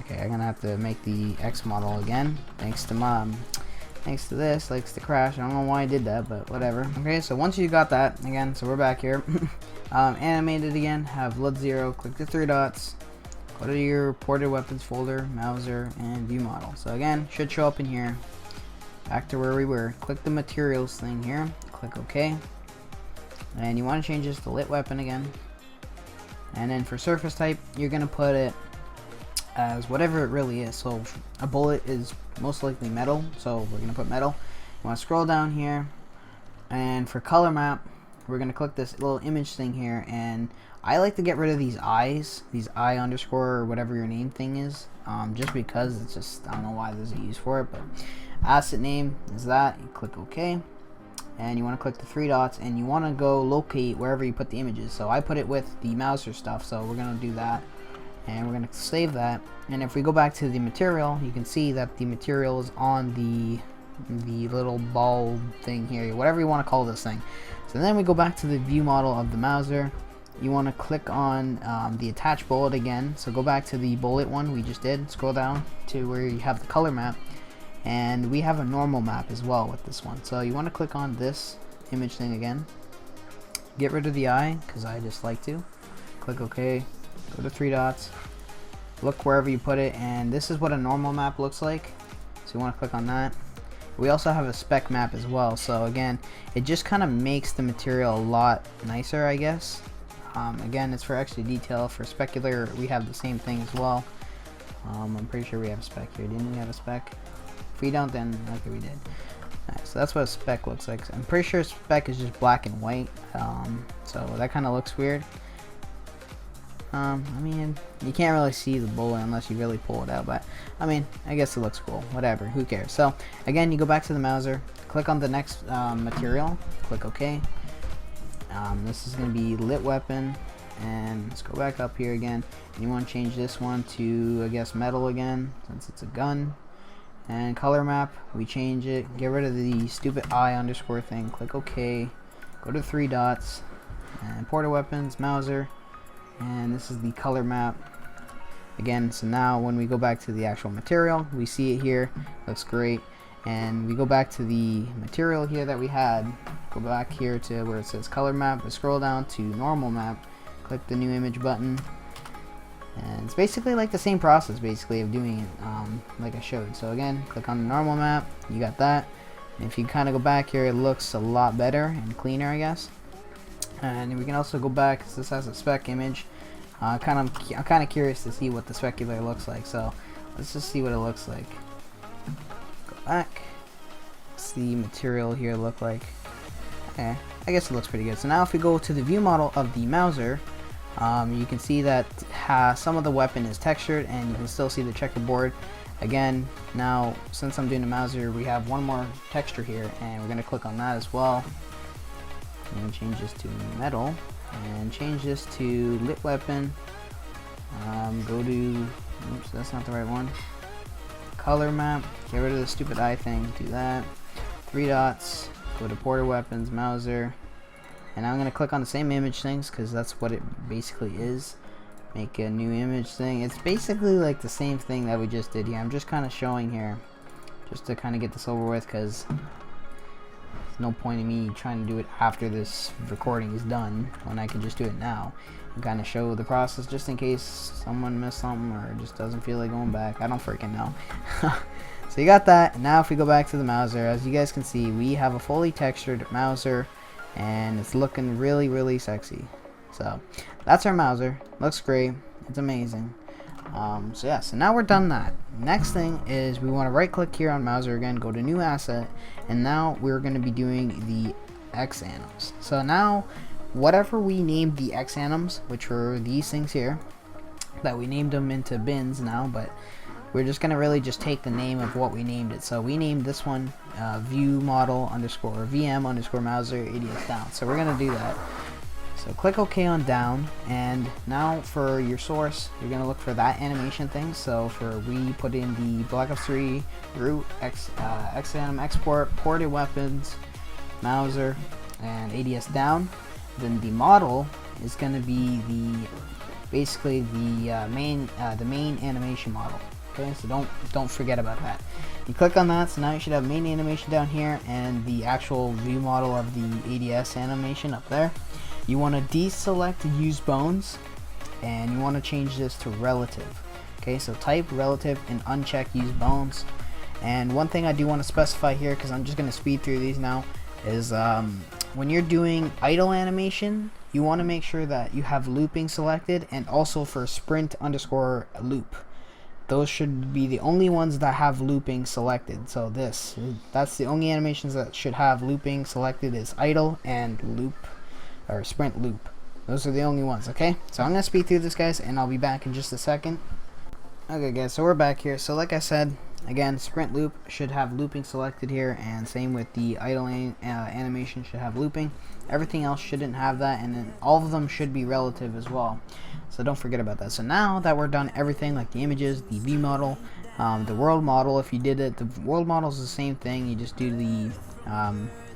Okay, I'm gonna have to make the X model again. Thanks to this, likes to crash. I don't know why I did that, but whatever. Okay, so once you got that, again, so we're back here. Animated again, have LUT 0, click the 3 dots, go to your ported weapons folder, Mauser, and view model. So again, should show up in here. Back to where we were. Click the materials thing here, click OK. And you want to change this to lit weapon again. And then for surface type, you're gonna put it as whatever it really is. So a bullet is most likely metal, so we're gonna put metal. You want to scroll down here, and for color map, we're gonna click this little image thing here, and I like to get rid of these eyes, these eye underscore or whatever your name thing is, just because it's just, I don't know why there's a use for it, but asset name is that. You click OK, and you want to click the 3 dots, and you want to go locate wherever you put the images. So I put it with the Mauser stuff, so we're gonna do that. And we're going to save that, and if we go back to the material, you can see that the material is on the little ball thing here, whatever you want to call this thing. So then we go back to the view model of the Mauser. You want to click on the attach bullet again, so go back to the bullet one we just did, scroll down to where you have the color map, and we have a normal map as well with this one. So you want to click on this image thing again, get rid of the eye because I just like to, click OK, go to 3 dots, look wherever you put it, and this is what a normal map looks like, so you want to click on that. We also have a spec map as well, so again, it just kind of makes the material a lot nicer, I guess. Again, it's for extra detail. For specular, we have the same thing as well. I'm pretty sure we have a spec here. Didn't we have a spec? If we don't, then okay, we did. Alright, so that's what a spec looks like. I'm pretty sure spec is just black and white, so that kind of looks weird. I mean, you can't really see the bullet unless you really pull it out, but I mean, I guess it looks cool. Whatever, who cares? So again, you go back to the Mauser, click on the next material, click OK. This is going to be lit weapon, and let's go back up here again, and you want to change this one to, I guess, metal again, since it's a gun. And color map, we change it, get rid of the stupid eye underscore thing, click OK, go to 3 dots, and ported weapons, Mauser. And this is the color map again. So now when we go back to the actual material, we see it here, looks great. And we go back to the material here that we had, go back here to where it says color map, but scroll down to normal map, click the new image button, and it's basically like the same process basically of doing it like I showed. So again, click on the normal map, you got that, and if you kind of go back here, it looks a lot better and cleaner, I guess. And we can also go back, because this has a spec image. I'm kind of curious to see what the specular looks like, so let's just see what it looks like. Go back. What's the material here look like? Okay, I guess it looks pretty good. So now if we go to the view model of the Mauser, you can see that some of the weapon is textured, and you can still see the checkerboard. Again, now since I'm doing the Mauser, we have one more texture here, and we're going to click on that as well. And change this to metal, and change this to lit weapon. Go to, oops, that's not the right one. Color map, get rid of the stupid eye thing, do that. 3 dots, go to ported weapons, Mauser, and I'm gonna click on the same image things because that's what it basically is. Make a new image thing. It's basically like the same thing that we just did here. I'm just kind of showing here, just to kind of get this over with, because no point in me trying to do it after this recording is done when I can just do it now and kind of show the process, just in case someone missed something or just doesn't feel like going back. I don't freaking know. So you got that, and now if we go back to the Mauser, as you guys can see, we have a fully textured Mauser, and it's looking really sexy. So that's our Mauser. Looks great, it's amazing. So yeah, so now we're done that. Next thing is we want to right click here on Mauser again, go to new asset, and now we're going to be doing the X anims. So now whatever we named the X anims, which were these things here, that we named them into bins now, but we're just gonna really just take the name of what we named it. So we named this one view model underscore VM underscore Mauser ADS down. So we're gonna do that. So click OK on down, and now for your source, you're gonna look for that animation thing. So we put in the Black Ops 3 root XAnim export ported weapons Mauser and ADS down. Then the model is gonna be basically the main animation model. Okay, so don't forget about that. You click on that, so now you should have main animation down here and the actual view model of the ADS animation up there. You want to deselect use bones, and you want to change this to relative. Okay, so type relative and uncheck use bones. And one thing I do want to specify here, because I'm just going to speed through these now, is when you're doing idle animation, you want to make sure that you have looping selected, and also for sprint underscore loop. Those should be the only ones that have looping selected. So that's the only animations that should have looping selected, is idle and loop, or sprint loop. Those are the only ones. Okay, so I'm gonna speed through this, guys, and I'll be back in just a second. Okay, guys, so we're back here. So like I said, again, sprint loop should have looping selected here, and same with the idle animation should have looping. Everything else shouldn't have that, and then all of them should be relative as well. So don't forget about that. So now that we're done everything, like the images, the view model, the world model, if you did it, the world model is the same thing. You just do the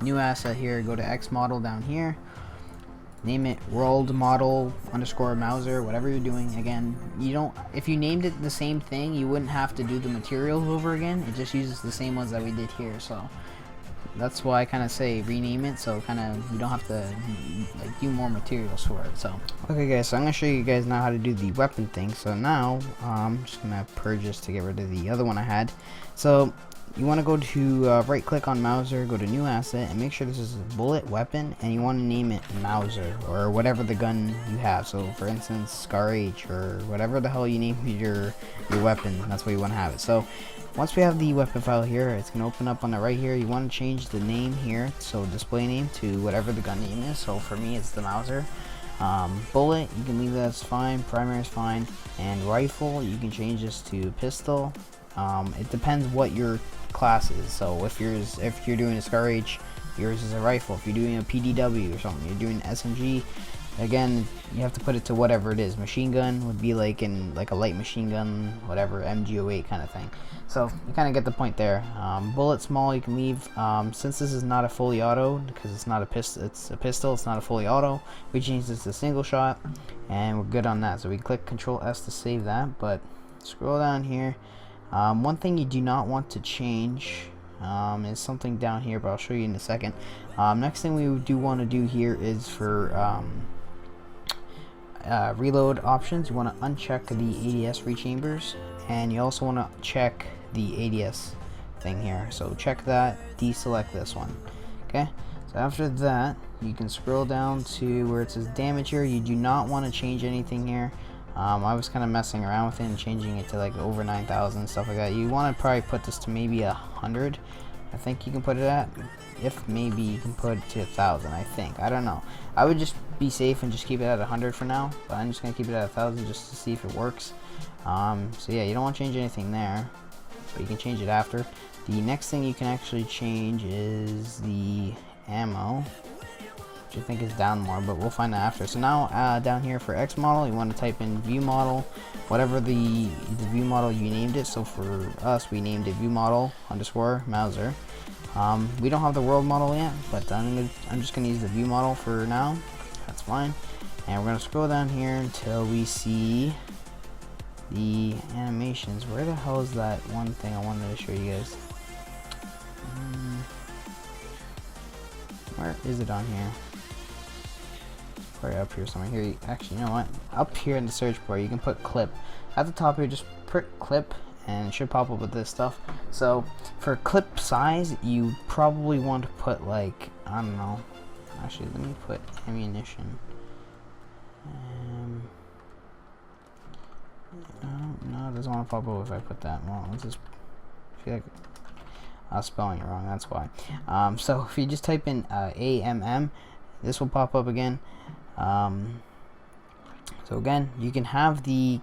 new asset here, go to X model down here, name it world model underscore Mauser, whatever you're doing. Again, if you named it the same thing, you wouldn't have to do the materials over again. It just uses the same ones that we did here. So that's why I kind of say rename it, so kind of you don't have to like do more materials for it. So okay, guys, so I'm gonna show you guys now how to do the weapon thing. So now I'm just gonna purge this to get rid of the other one I had. So you want to go to right click on Mauser, go to new asset, and make sure this is a bullet weapon, and you want to name it Mauser or whatever the gun you have. So for instance, Scar H or whatever the hell you name your weapon, that's what you want to have it. So once we have the weapon file here, it's going to open up on the right here. You want to change the name here, so display name, to whatever the gun name is. So for me, it's the Mauser. Bullet, you can leave that as fine, primary is fine, and rifle, you can change this to pistol. It depends what your class is. So if you're doing a Scar H, yours is a rifle. If you're doing a PDW or something, you're doing SMG, again, you have to put it to whatever it is. Machine gun would be like a light machine gun, whatever, MG08 kind of thing. So you kind of get the point there. Bullet small, you can leave. Since this is not a fully auto, because it's not a pistol, it's not a fully auto, we change this to single shot, and we're good on that. So we click Control S to save that. But scroll down here. One thing you do not want to change is something down here, but I'll show you in a second. Next thing we do want to do here is for reload options. You want to uncheck the ADS rechambers, and you also want to check the ADS thing here. So check that, deselect this one. Okay, so after that, you can scroll down to where it says damage here. You do not want to change anything here. I was kind of messing around with it and changing it to like over 9,000, stuff like that. You want to probably put this to maybe 100. I think you can put it at. If maybe you can put it to 1,000. I think. I don't know. I would just be safe and just keep it at 100 for now. But I'm just gonna keep it at 1,000 just to see if it works. So yeah, you don't want to change anything there, but you can change it after. The next thing you can actually change is the ammo, I think is down more, but we'll find that after. So now down here for X model, you want to type in view model, whatever the view model you named it. So for us, we named it view model underscore Mauser. We don't have the world model yet, but I'm just gonna use the view model for now. That's fine. And we're gonna scroll down here until we see the animations. Where the hell is that one thing I wanted to show you guys? Where is it on here? Right up here somewhere. Here, actually, you know what? Up here in the search bar, you can put clip. At the top here, just put clip, and it should pop up with this stuff. So for clip size, you probably want to put like, I don't know. Actually, let me put ammunition. No, it doesn't want to pop up if I put that. Well, let's just feel like I was spelling it wrong. That's why. So if you just type in AMM, this will pop up again. So again, you can have the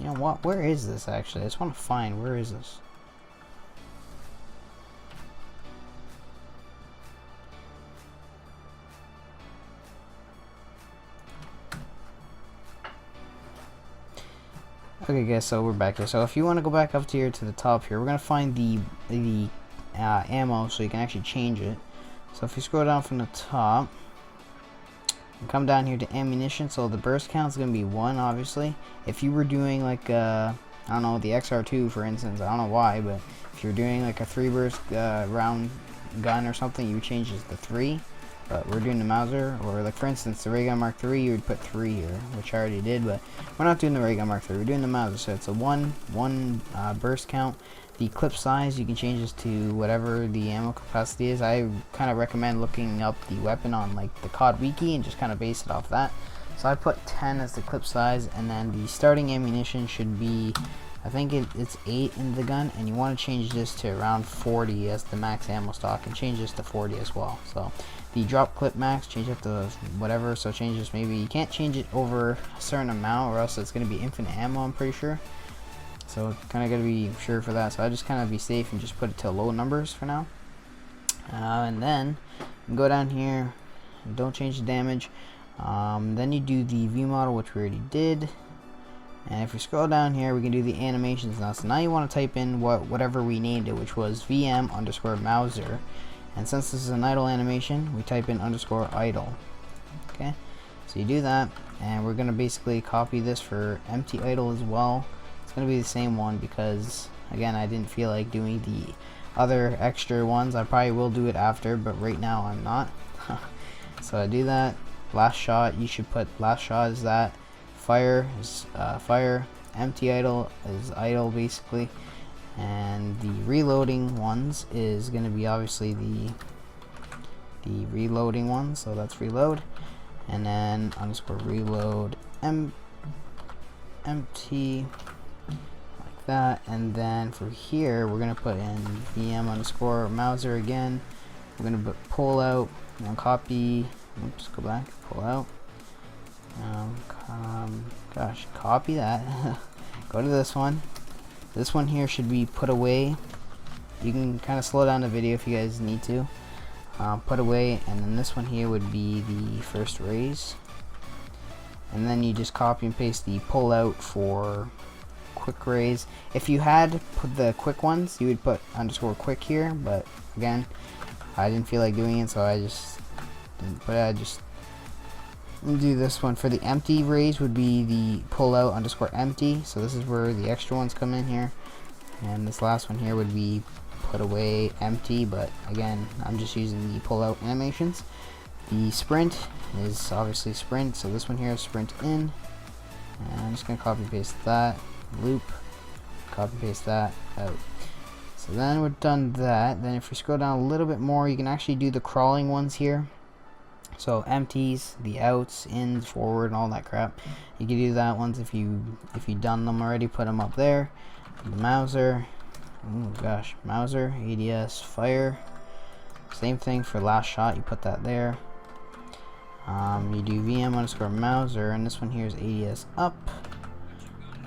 You know what? Where is this actually? I just want to find, where is this? Okay guys, so we're back here. So if you want to go back up to here to the top here, we're gonna find the ammo so you can actually change it. So if you scroll down from the top and come down here to ammunition, so the burst count is gonna be 1, obviously. If you were doing like I don't know, the XR2 for instance, I don't know why, but if you're doing like a 3 burst round gun or something, you would change it to 3. But we're doing the Mauser, or like for instance the Ray Gun Mark III, you would put 3 here, which I already did, but we're not doing the Ray Gun Mark III, we're doing the Mauser, so it's a 1 burst count. The clip size, you can change this to whatever the ammo capacity is. I kind of recommend looking up the weapon on like the COD wiki and just kind of base it off that. So I put 10 as the clip size, and then the starting ammunition should be, I think it's 8 in the gun, and you want to change this to around 40 as the max ammo stock, and change this to 40 as well. So the drop clip max, change it to whatever, so change this, maybe you can't change it over a certain amount or else it's going to be infinite ammo, I'm pretty sure. So kind of got to be sure for that, so I just kind of be safe and just put it to low numbers for now. And then go down here, don't change the damage. Then you do the view model, which we already did. And if you scroll down here, we can do the animations now. So now you want to type in whatever we named it, which was VM_Mauser. And since this is an idle animation, we type in _idle. Okay, so you do that, and we're gonna basically copy this for empty idle as well. It's gonna be the same one because again, I didn't feel like doing the other extra ones. I probably will do it after, but right now I'm not. So I do that. Last shot, you should put last shot is that. Fire is fire. Empty idle is idle basically. And the reloading ones is going to be obviously the reloading ones, so that's reload, and then _reload empty, like that. And then for here we're going to put in VM_Mauser again. We're going to pull out and copy, oops, go back, pull out, gosh, copy that. Go to this one. This one here should be put away. You can kind of slow down the video if you guys need to. Put away, and then this one here would be the first raise. And then you just copy and paste the pull out for quick raise. If you had put the quick ones, you would put _quick here, but again, I didn't feel like doing it, so I just didn't put it. I just do this one. For the empty raise would be the pull out _empty, so this is where the extra ones come in here. And this last one here would be put away empty, but again, I'm just using the pull out animations. The sprint is obviously sprint, so this one here is sprint in, and I'm just gonna copy and paste that, loop, copy and paste that out. So then we're done that. Then if we scroll down a little bit more, you can actually do the crawling ones here. So empties, the outs, ins, forward, and all that crap. You can do that ones if you done them already. Put them up there. The Mauser, oh gosh, Mauser, ADS, fire. Same thing for last shot. You put that there. You do VM_Mauser, and this one here is ADS up,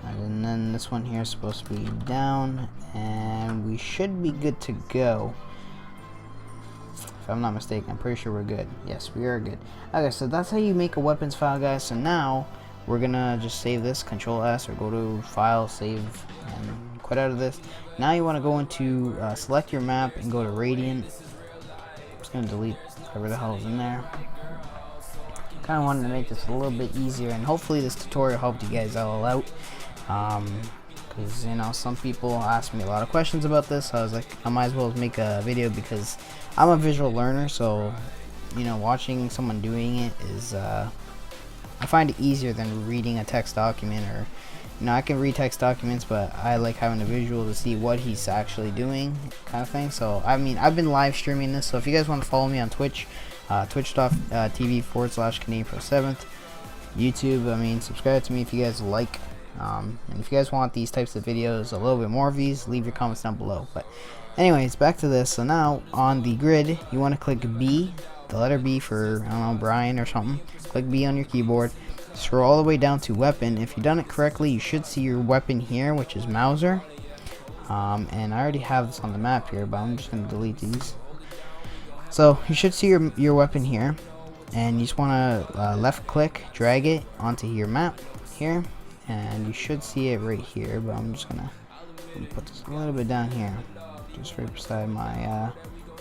and then this one here is supposed to be down, and we should be good to go. If I'm not mistaken, I'm pretty sure we're good. Yes, we are good. Okay, so that's how you make a weapons file, guys. So now we're gonna just save this, Control S, or go to File, Save, and quit out of this. Now you want to go into select your map and go to Radiant. I'm just gonna delete whatever the hell is in there. Kind of wanted to make this a little bit easier, and hopefully this tutorial helped you guys all out. Because you know, some people ask me a lot of questions about this, so I was like, I might as well make a video because I'm a visual learner. So you know, watching someone doing it is I find it easier than reading a text document, or you know, I can read text documents, but I like having a visual to see what he's actually doing, kind of thing. So I mean, I've been live streaming this, so if you guys want to follow me on Twitch, twitch.tv/CanadianPro7th, YouTube, I mean, subscribe to me if you guys like. And if you guys want these types of videos, a little bit more of these, leave your comments down below. But anyways, back to this. So now on the grid, you want to click B, the letter B for, I don't know, Brian or something. Click B on your keyboard, scroll all the way down to weapon. If you've done it correctly, you should see your weapon here, which is Mauser. And I already have this on the map here, but I'm just going to delete these. So you should see your weapon here, and you just want to left click, drag it onto your map here, and you should see it right here, but I'm just going to put this a little bit down here, just right beside my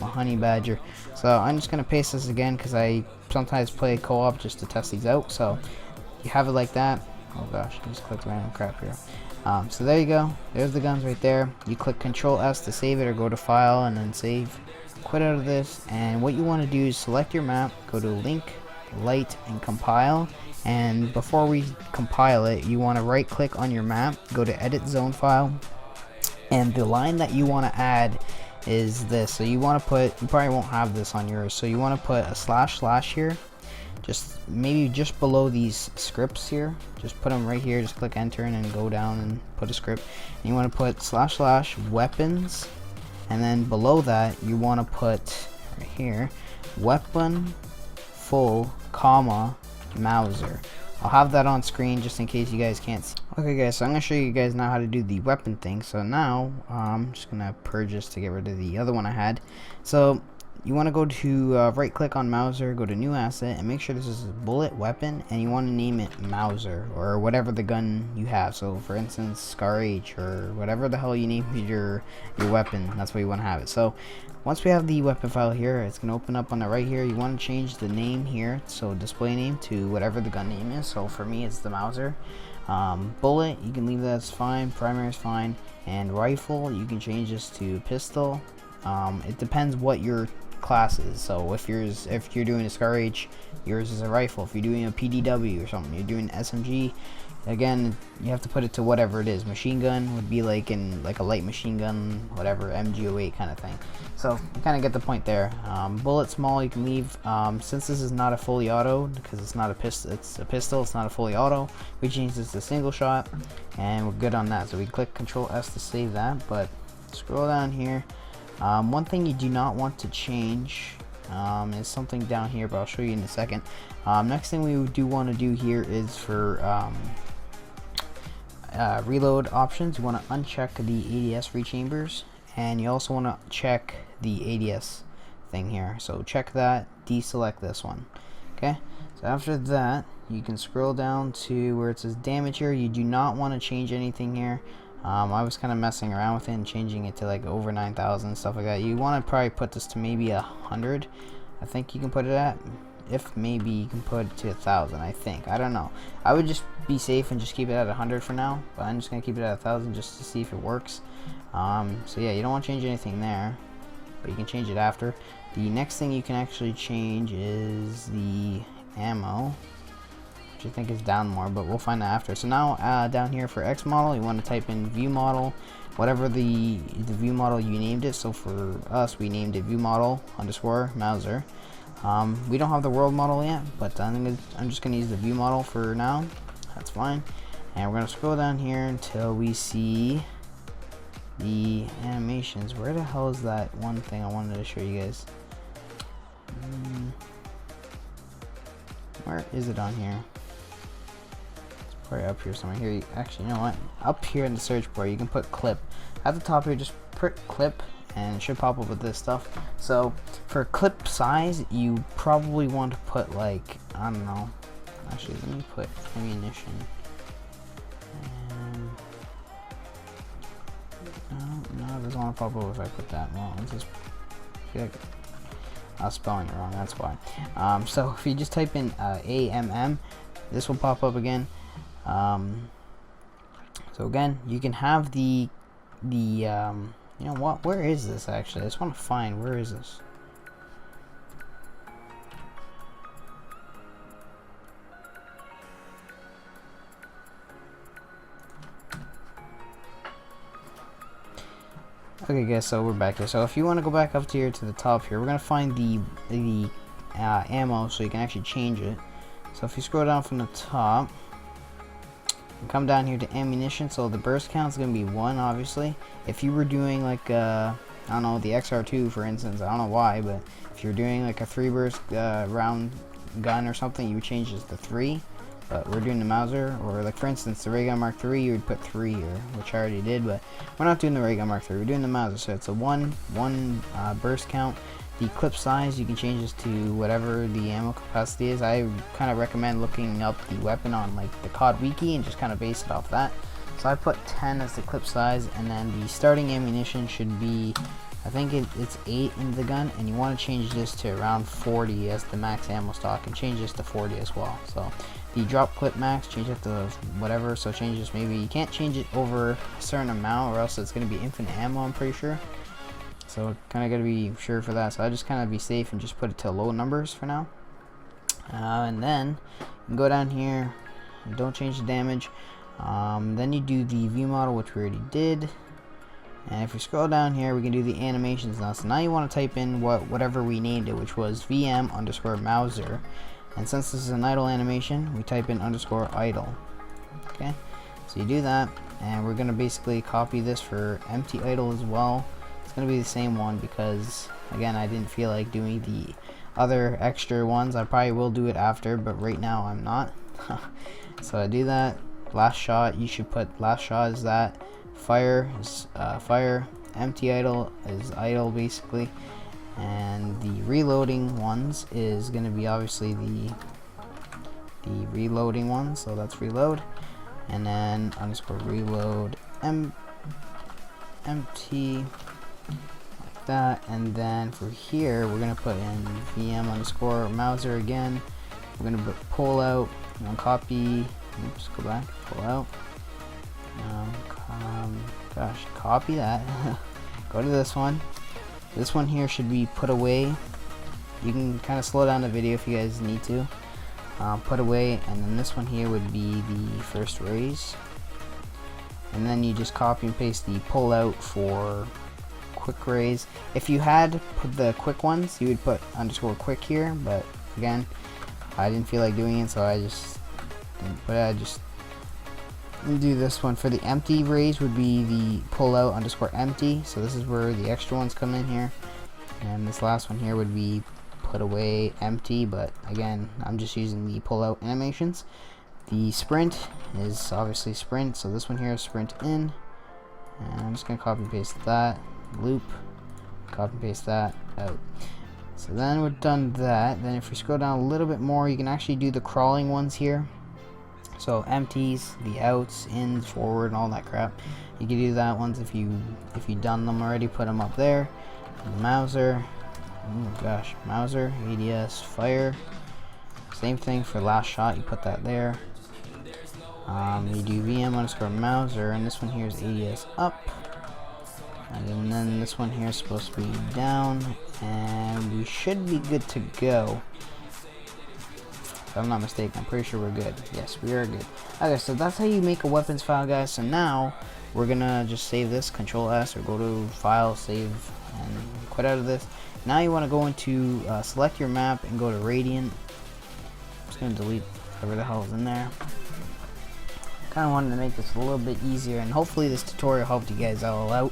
honey badger. So I'm just going to paste this again because I sometimes play co-op just to test these out. So you have it like that. Oh gosh, I just clicked random crap here. So there you go, there's the guns right there. You click Control S to save it, or go to File and then Save. Quit out of this, and what you want to do is select your map, go to Link, Light, and Compile. And before we compile it, you want to right click on your map, go to Edit Zone File, and the line that you want to add is this. So you want to put, you probably won't have this on yours, so you want to put a / here, just maybe just below these scripts here. Just put them right here, just click enter and then go down and put a script. And you want to put / weapons, and then below that you want to put right here weapon full comma Mauser. I'll have that on screen just in case you guys can't see. Okay guys, so I'm going to show you guys now how to do the weapon thing. So now I'm just going to purge this to get rid of the other one I had. So you want to go to right click on Mauser, go to new asset, and make sure this is a bullet weapon, and you want to name it Mauser or whatever the gun you have. So for instance, Scar H or whatever the hell you name your weapon, that's what you want to have it. So once we have the weapon file here, it's going to open up on the right here. You want to change the name here, so display name, to whatever the gun name is. So for me it's the Mauser. Bullet, you can leave that as fine, primary is fine, and rifle, you can change this to pistol. It depends what your class is. So if you're doing a Scar H, yours is a rifle. If you're doing a PDW or something, you're doing SMG, again you have to put it to whatever it is. Machine gun would be like in like a light machine gun, whatever, MG08 kind of thing. So you kind of get the point there. Bullet small you can leave. Since this is not a fully auto, because it's not a pistol, it's a pistol, it's not a fully auto, we change this to single shot and we're good on that. So we click Control S to save that, but scroll down here. One thing you do not want to change is something down here, but I'll show you in a second. Next thing we do want to do here is for reload options. You want to uncheck the ADS rechambers, and you also want to check the ADS thing here. So check that, deselect this one. Okay, so after that you can scroll down to where it says damage here. You do not want to change anything here. I was kind of messing around with it and changing it to like over 9,000 and stuff like that. You want to probably put this to maybe 100. I think you can put it at. If maybe you can put it to 1,000. I think. I don't know. I would just be safe and just keep it at 100 for now. But I'm just gonna keep it at 1,000 just to see if it works. So yeah, you don't want to change anything there, but you can change it after. The next thing you can actually change is the ammo, I think is down more, but we'll find that after. So now down here for X model, you want to type in view model, whatever the view model you named it. So for us, we named it view model _ Mauser. We don't have the world model yet, but I'm just gonna use the view model for now. That's fine. And we're gonna scroll down here until we see the animations. Where the hell is that one thing I wanted to show you guys? Where is it on here? Right up here somewhere. Here, actually, you know what? Up here in the search bar, you can put clip. At the top here, just put clip, and it should pop up with this stuff. So for clip size, you probably want to put like, I don't know. Actually, let me put ammunition. No, it doesn't want to pop up if I put that. Well, let's just. I was spelling it wrong. That's why. So if you just type in AMM, this will pop up again. So again, you can have the you know what, where is this actually? I just want to find, where is this? Okay guys, so we're back here. So if you want to go back up to here to the top here, we're gonna find the ammo, so you can actually change it. So if you scroll down from the top, come down here to ammunition. So the burst count is going to be 1, obviously. If you were doing like I don't know, the XR2 for instance, I don't know why, but if you're doing like a 3 burst round gun or something, you would change this to 3. but we're doing the Mauser, or like for instance the Ray Gun Mark III, you would put 3 here, which I already did, but we're not doing the Ray Gun Mark III, we're doing the Mauser, so it's a one burst count. The clip size, you can change this to whatever the ammo capacity is. I kind of recommend looking up the weapon on like the COD wiki and just kind of base it off that. So I put 10 as the clip size, and then the starting ammunition should be, I think it's 8 in the gun, and you want to change this to around 40 as the max ammo stock, and change this to 40 as well. So the drop clip max, change it to whatever, so change this, maybe you can't change it over a certain amount or else it's going to be infinite ammo, I'm pretty sure. So kind of got to be sure for that, so I just kind of be safe and just put it to low numbers for now. And then you can go down here, don't change the damage. Then you do the view model, which we already did. And if we scroll down here, we can do the animations now. So now you want to type in whatever we named it, which was VM_Mauser. And since this is an idle animation, we type in _idle. Okay, so you do that, and we're gonna basically copy this for empty idle as well. It's gonna be the same one because again, I didn't feel like doing the other extra ones. I probably will do it after, but right now I'm not. So I do that. Last shot, you should put last shot is that. Fire is fire. Empty idle is idle basically. And the reloading ones is gonna be obviously the reloading ones. So that's reload, and then _reload empty, like that. And then for here, we're gonna put in VM_Mauser again. We're gonna put pull out, copy. Oops, go back, pull out. Gosh, copy that. Go to this one. This one here should be put away. You can kind of slow down the video if you guys need to. Put away, and then this one here would be the first raise. And then you just copy and paste the pull out for quick raise. If you had put the quick ones, you would put _quick here, but again, I didn't feel like doing it, so I just didn't put it. I just do this one. For the empty raise would be the pull out _empty, so this is where the extra ones come in here. And this last one here would be put away empty, but again, I'm just using the pull out animations. The sprint is obviously sprint, so this one here is sprint in, and I'm just gonna copy and paste that. Loop, copy and paste that out. So then we're done that. Then if we scroll down a little bit more, you can actually do the crawling ones here. So empties, the outs, ins, forward, and all that crap. You can do that ones if you done them already. Put them up there. And the Mauser, oh gosh, Mauser, ADS, fire. Same thing for last shot. You put that there. You do VM_Mauser, and this one here is ADS up. And then this one here is supposed to be down, and we should be good to go. If I'm not mistaken, I'm pretty sure we're good. Yes, we are good. Okay, so that's how you make a weapons file, guys. So now we're gonna just save this, Control S, or go to File, Save, and quit out of this. Now you want to go into select your map and go to Radiant. I'm just gonna delete whatever the hell is in there. Kind of wanted to make this a little bit easier, and hopefully this tutorial helped you guys all out.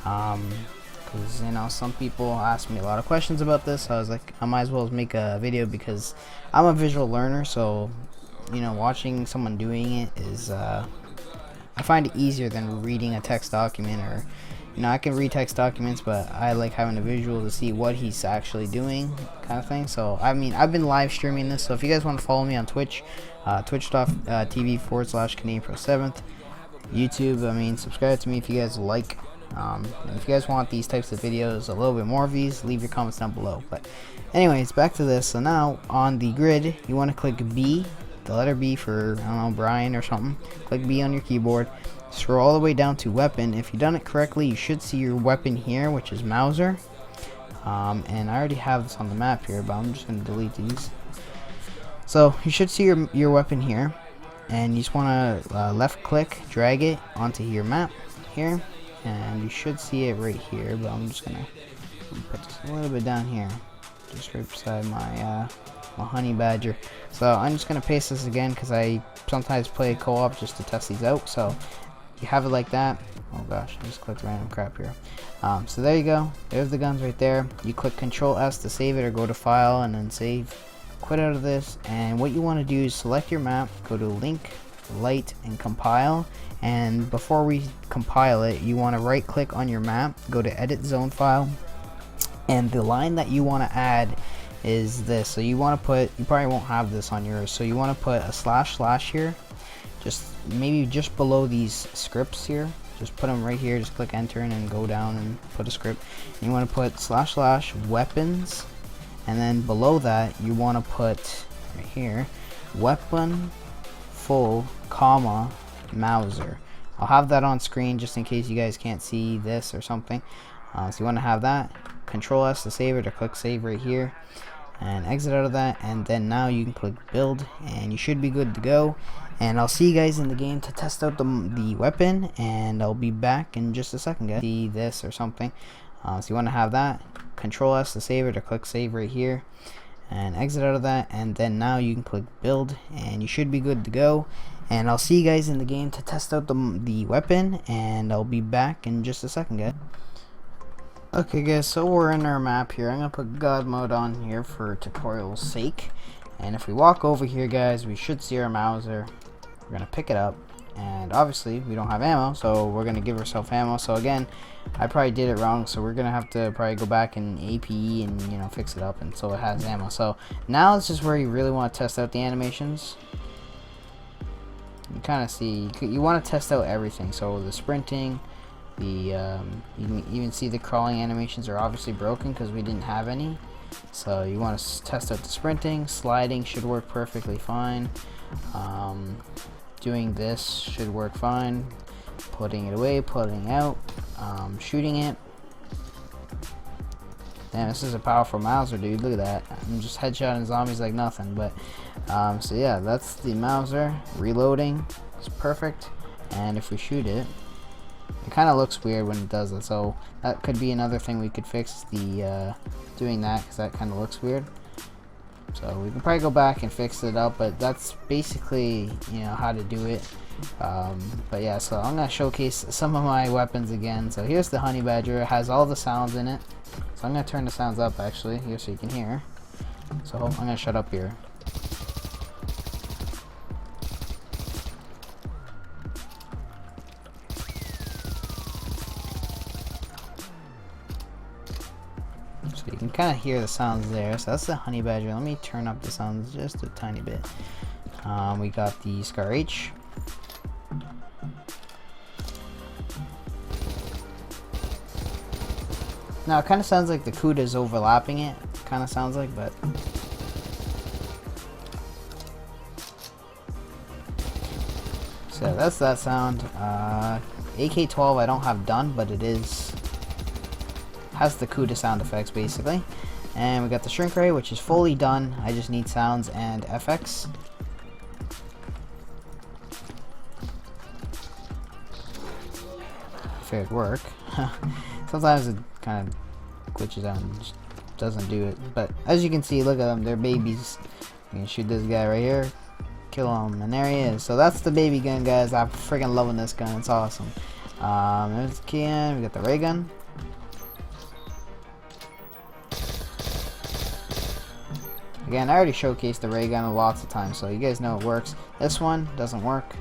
Because you know, some people ask me a lot of questions about this, so I was like, I might as well make a video because I'm a visual learner. So you know, watching someone doing it is I find it easier than reading a text document, or you know, I can read text documents, but I like having a visual to see what he's actually doing, kind of thing. So I mean, I've been live streaming this, so if you guys want to follow me on Twitch, twitch.tv/CanadianPro7th, YouTube, I mean, subscribe to me if you guys like. And if you guys want these types of videos, a little bit more of these, leave your comments down below. But anyways, back to this. So now on the grid, you want to click B, the letter B for, I don't know, Brian or something. Click B on your keyboard. Scroll all the way down to weapon. If you've done it correctly, you should see your weapon here, which is Mauser. And I already have this on the map here, but I'm just going to delete these. So you should see your weapon here, and you just want to left click, drag it onto your map here, and you should see it right here. But I'm just gonna put this a little bit down here, just right beside my my honey badger. So I'm just gonna paste this again because I sometimes play co-op just to test these out. So you have it like that. Oh gosh, I just clicked random crap here. So there you go. There's the guns right there. You click Control S to save it, or go to File and then Save. quit out of this, and what you want to do is select your map, go to link, light, and compile. And before we compile it, you want to right click on your map, go to edit zone file, and the line that you want to add is this. So you want to put, you probably won't have this on yours, so you want to put a // here, just maybe just below these scripts here. Just put them right here, just click enter and then go down and put a script. And you want to put // weapons, and then below that you want to put right here weapon full comma Mauser. I'll have that on screen just in case you guys can't see this or something. So you want to have that. Control S to save it, or click save right here and exit out of that, and then now you can click build and you should be good to go. And I'll see you guys in the game to test out the weapon, and I'll be back in just a second, guys. See this or something. So you want to have that. Control S to save it, or click save right here and exit out of that, and then now you can click build and you should be good to go. And I'll see you guys in the game to test out the weapon, and I'll be back in just a second, guys. Okay guys, so we're in our map here. I'm gonna put God mode on here for tutorial's sake, and if we walk over here, guys, we should see our Mauser. We're gonna pick it up, and obviously we don't have ammo, so we're gonna give ourselves ammo. So again, I probably did it wrong, so we're gonna have to probably go back and APE and, you know, fix it up, and so it has ammo. So now this is where you really want to test out the animations. You kind of see, you want to test out everything. So the sprinting, you can even see the crawling animations are obviously broken because we didn't have any. So you want to test out the sprinting. Sliding should work perfectly fine. Doing this should work fine. Putting it away, putting out, shooting it. Damn, this is a powerful Mauser, dude. Look at that. I'm just headshotting zombies like nothing. But so yeah, that's the Mauser. Reloading is perfect, and if we shoot it, it kind of looks weird when it does it. So that could be another thing we could fix, the doing that, because that kind of looks weird. So we can probably go back and fix it up, but that's basically, you know, how to do it. But yeah, so I'm gonna showcase some of my weapons again. So here's the honey badger. It has all the sounds in it. So I'm gonna turn the sounds up actually here so you can hear. So I'm gonna shut up here. So you can kind of hear the sounds there. So that's the honey badger. Let me turn up the sounds just a tiny bit. We got the Scar H. Now it kind of sounds like the CODS is overlapping it. Kind of sounds like, but so that's that sound. AK-12 I don't have done, but it has the CODS sound effects basically. And we got the shrink ray, which is fully done. I just need sounds and FX. If it would work. Sometimes it kind of glitches out and just doesn't do it. But as you can see, look at them, they're babies. You can shoot this guy right here, kill him, and there he is. So that's the baby gun, guys. I'm freaking loving this gun. It's awesome. There's the key in. We got the ray gun. Again, I already showcased the ray gun lots of times, so you guys know it works. This one doesn't work.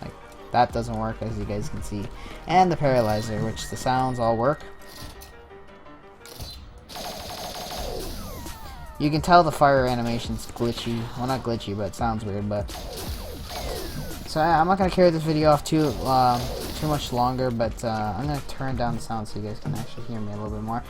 Like, that doesn't work, as you guys can see. And the paralyzer, which the sounds all work. You can tell the fire animation's glitchy. Well, not glitchy, but it sounds weird. But so I'm not gonna carry this video off too much longer. But I'm gonna turn down the sound so you guys can actually hear me a little bit more.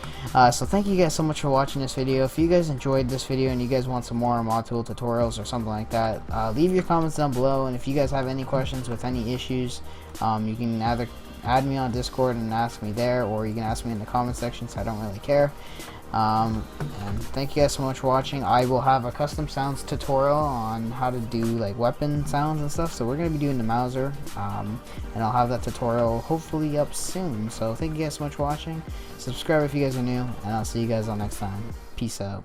So thank you guys so much for watching this video. If you guys enjoyed this video and you guys want some more mod tool tutorials or something like that, leave your comments down below. And if you guys have any questions with any issues, you can either add me on Discord and ask me there, or you can ask me in the comment section. So I don't really care. And thank you guys so much for watching. I will have a custom sounds tutorial on how to do like weapon sounds and stuff, so we're going to be doing the Mauser, and I'll have that tutorial hopefully up soon. So thank you guys so much for watching. Subscribe if you guys are new, and I'll see you guys all next time. Peace out.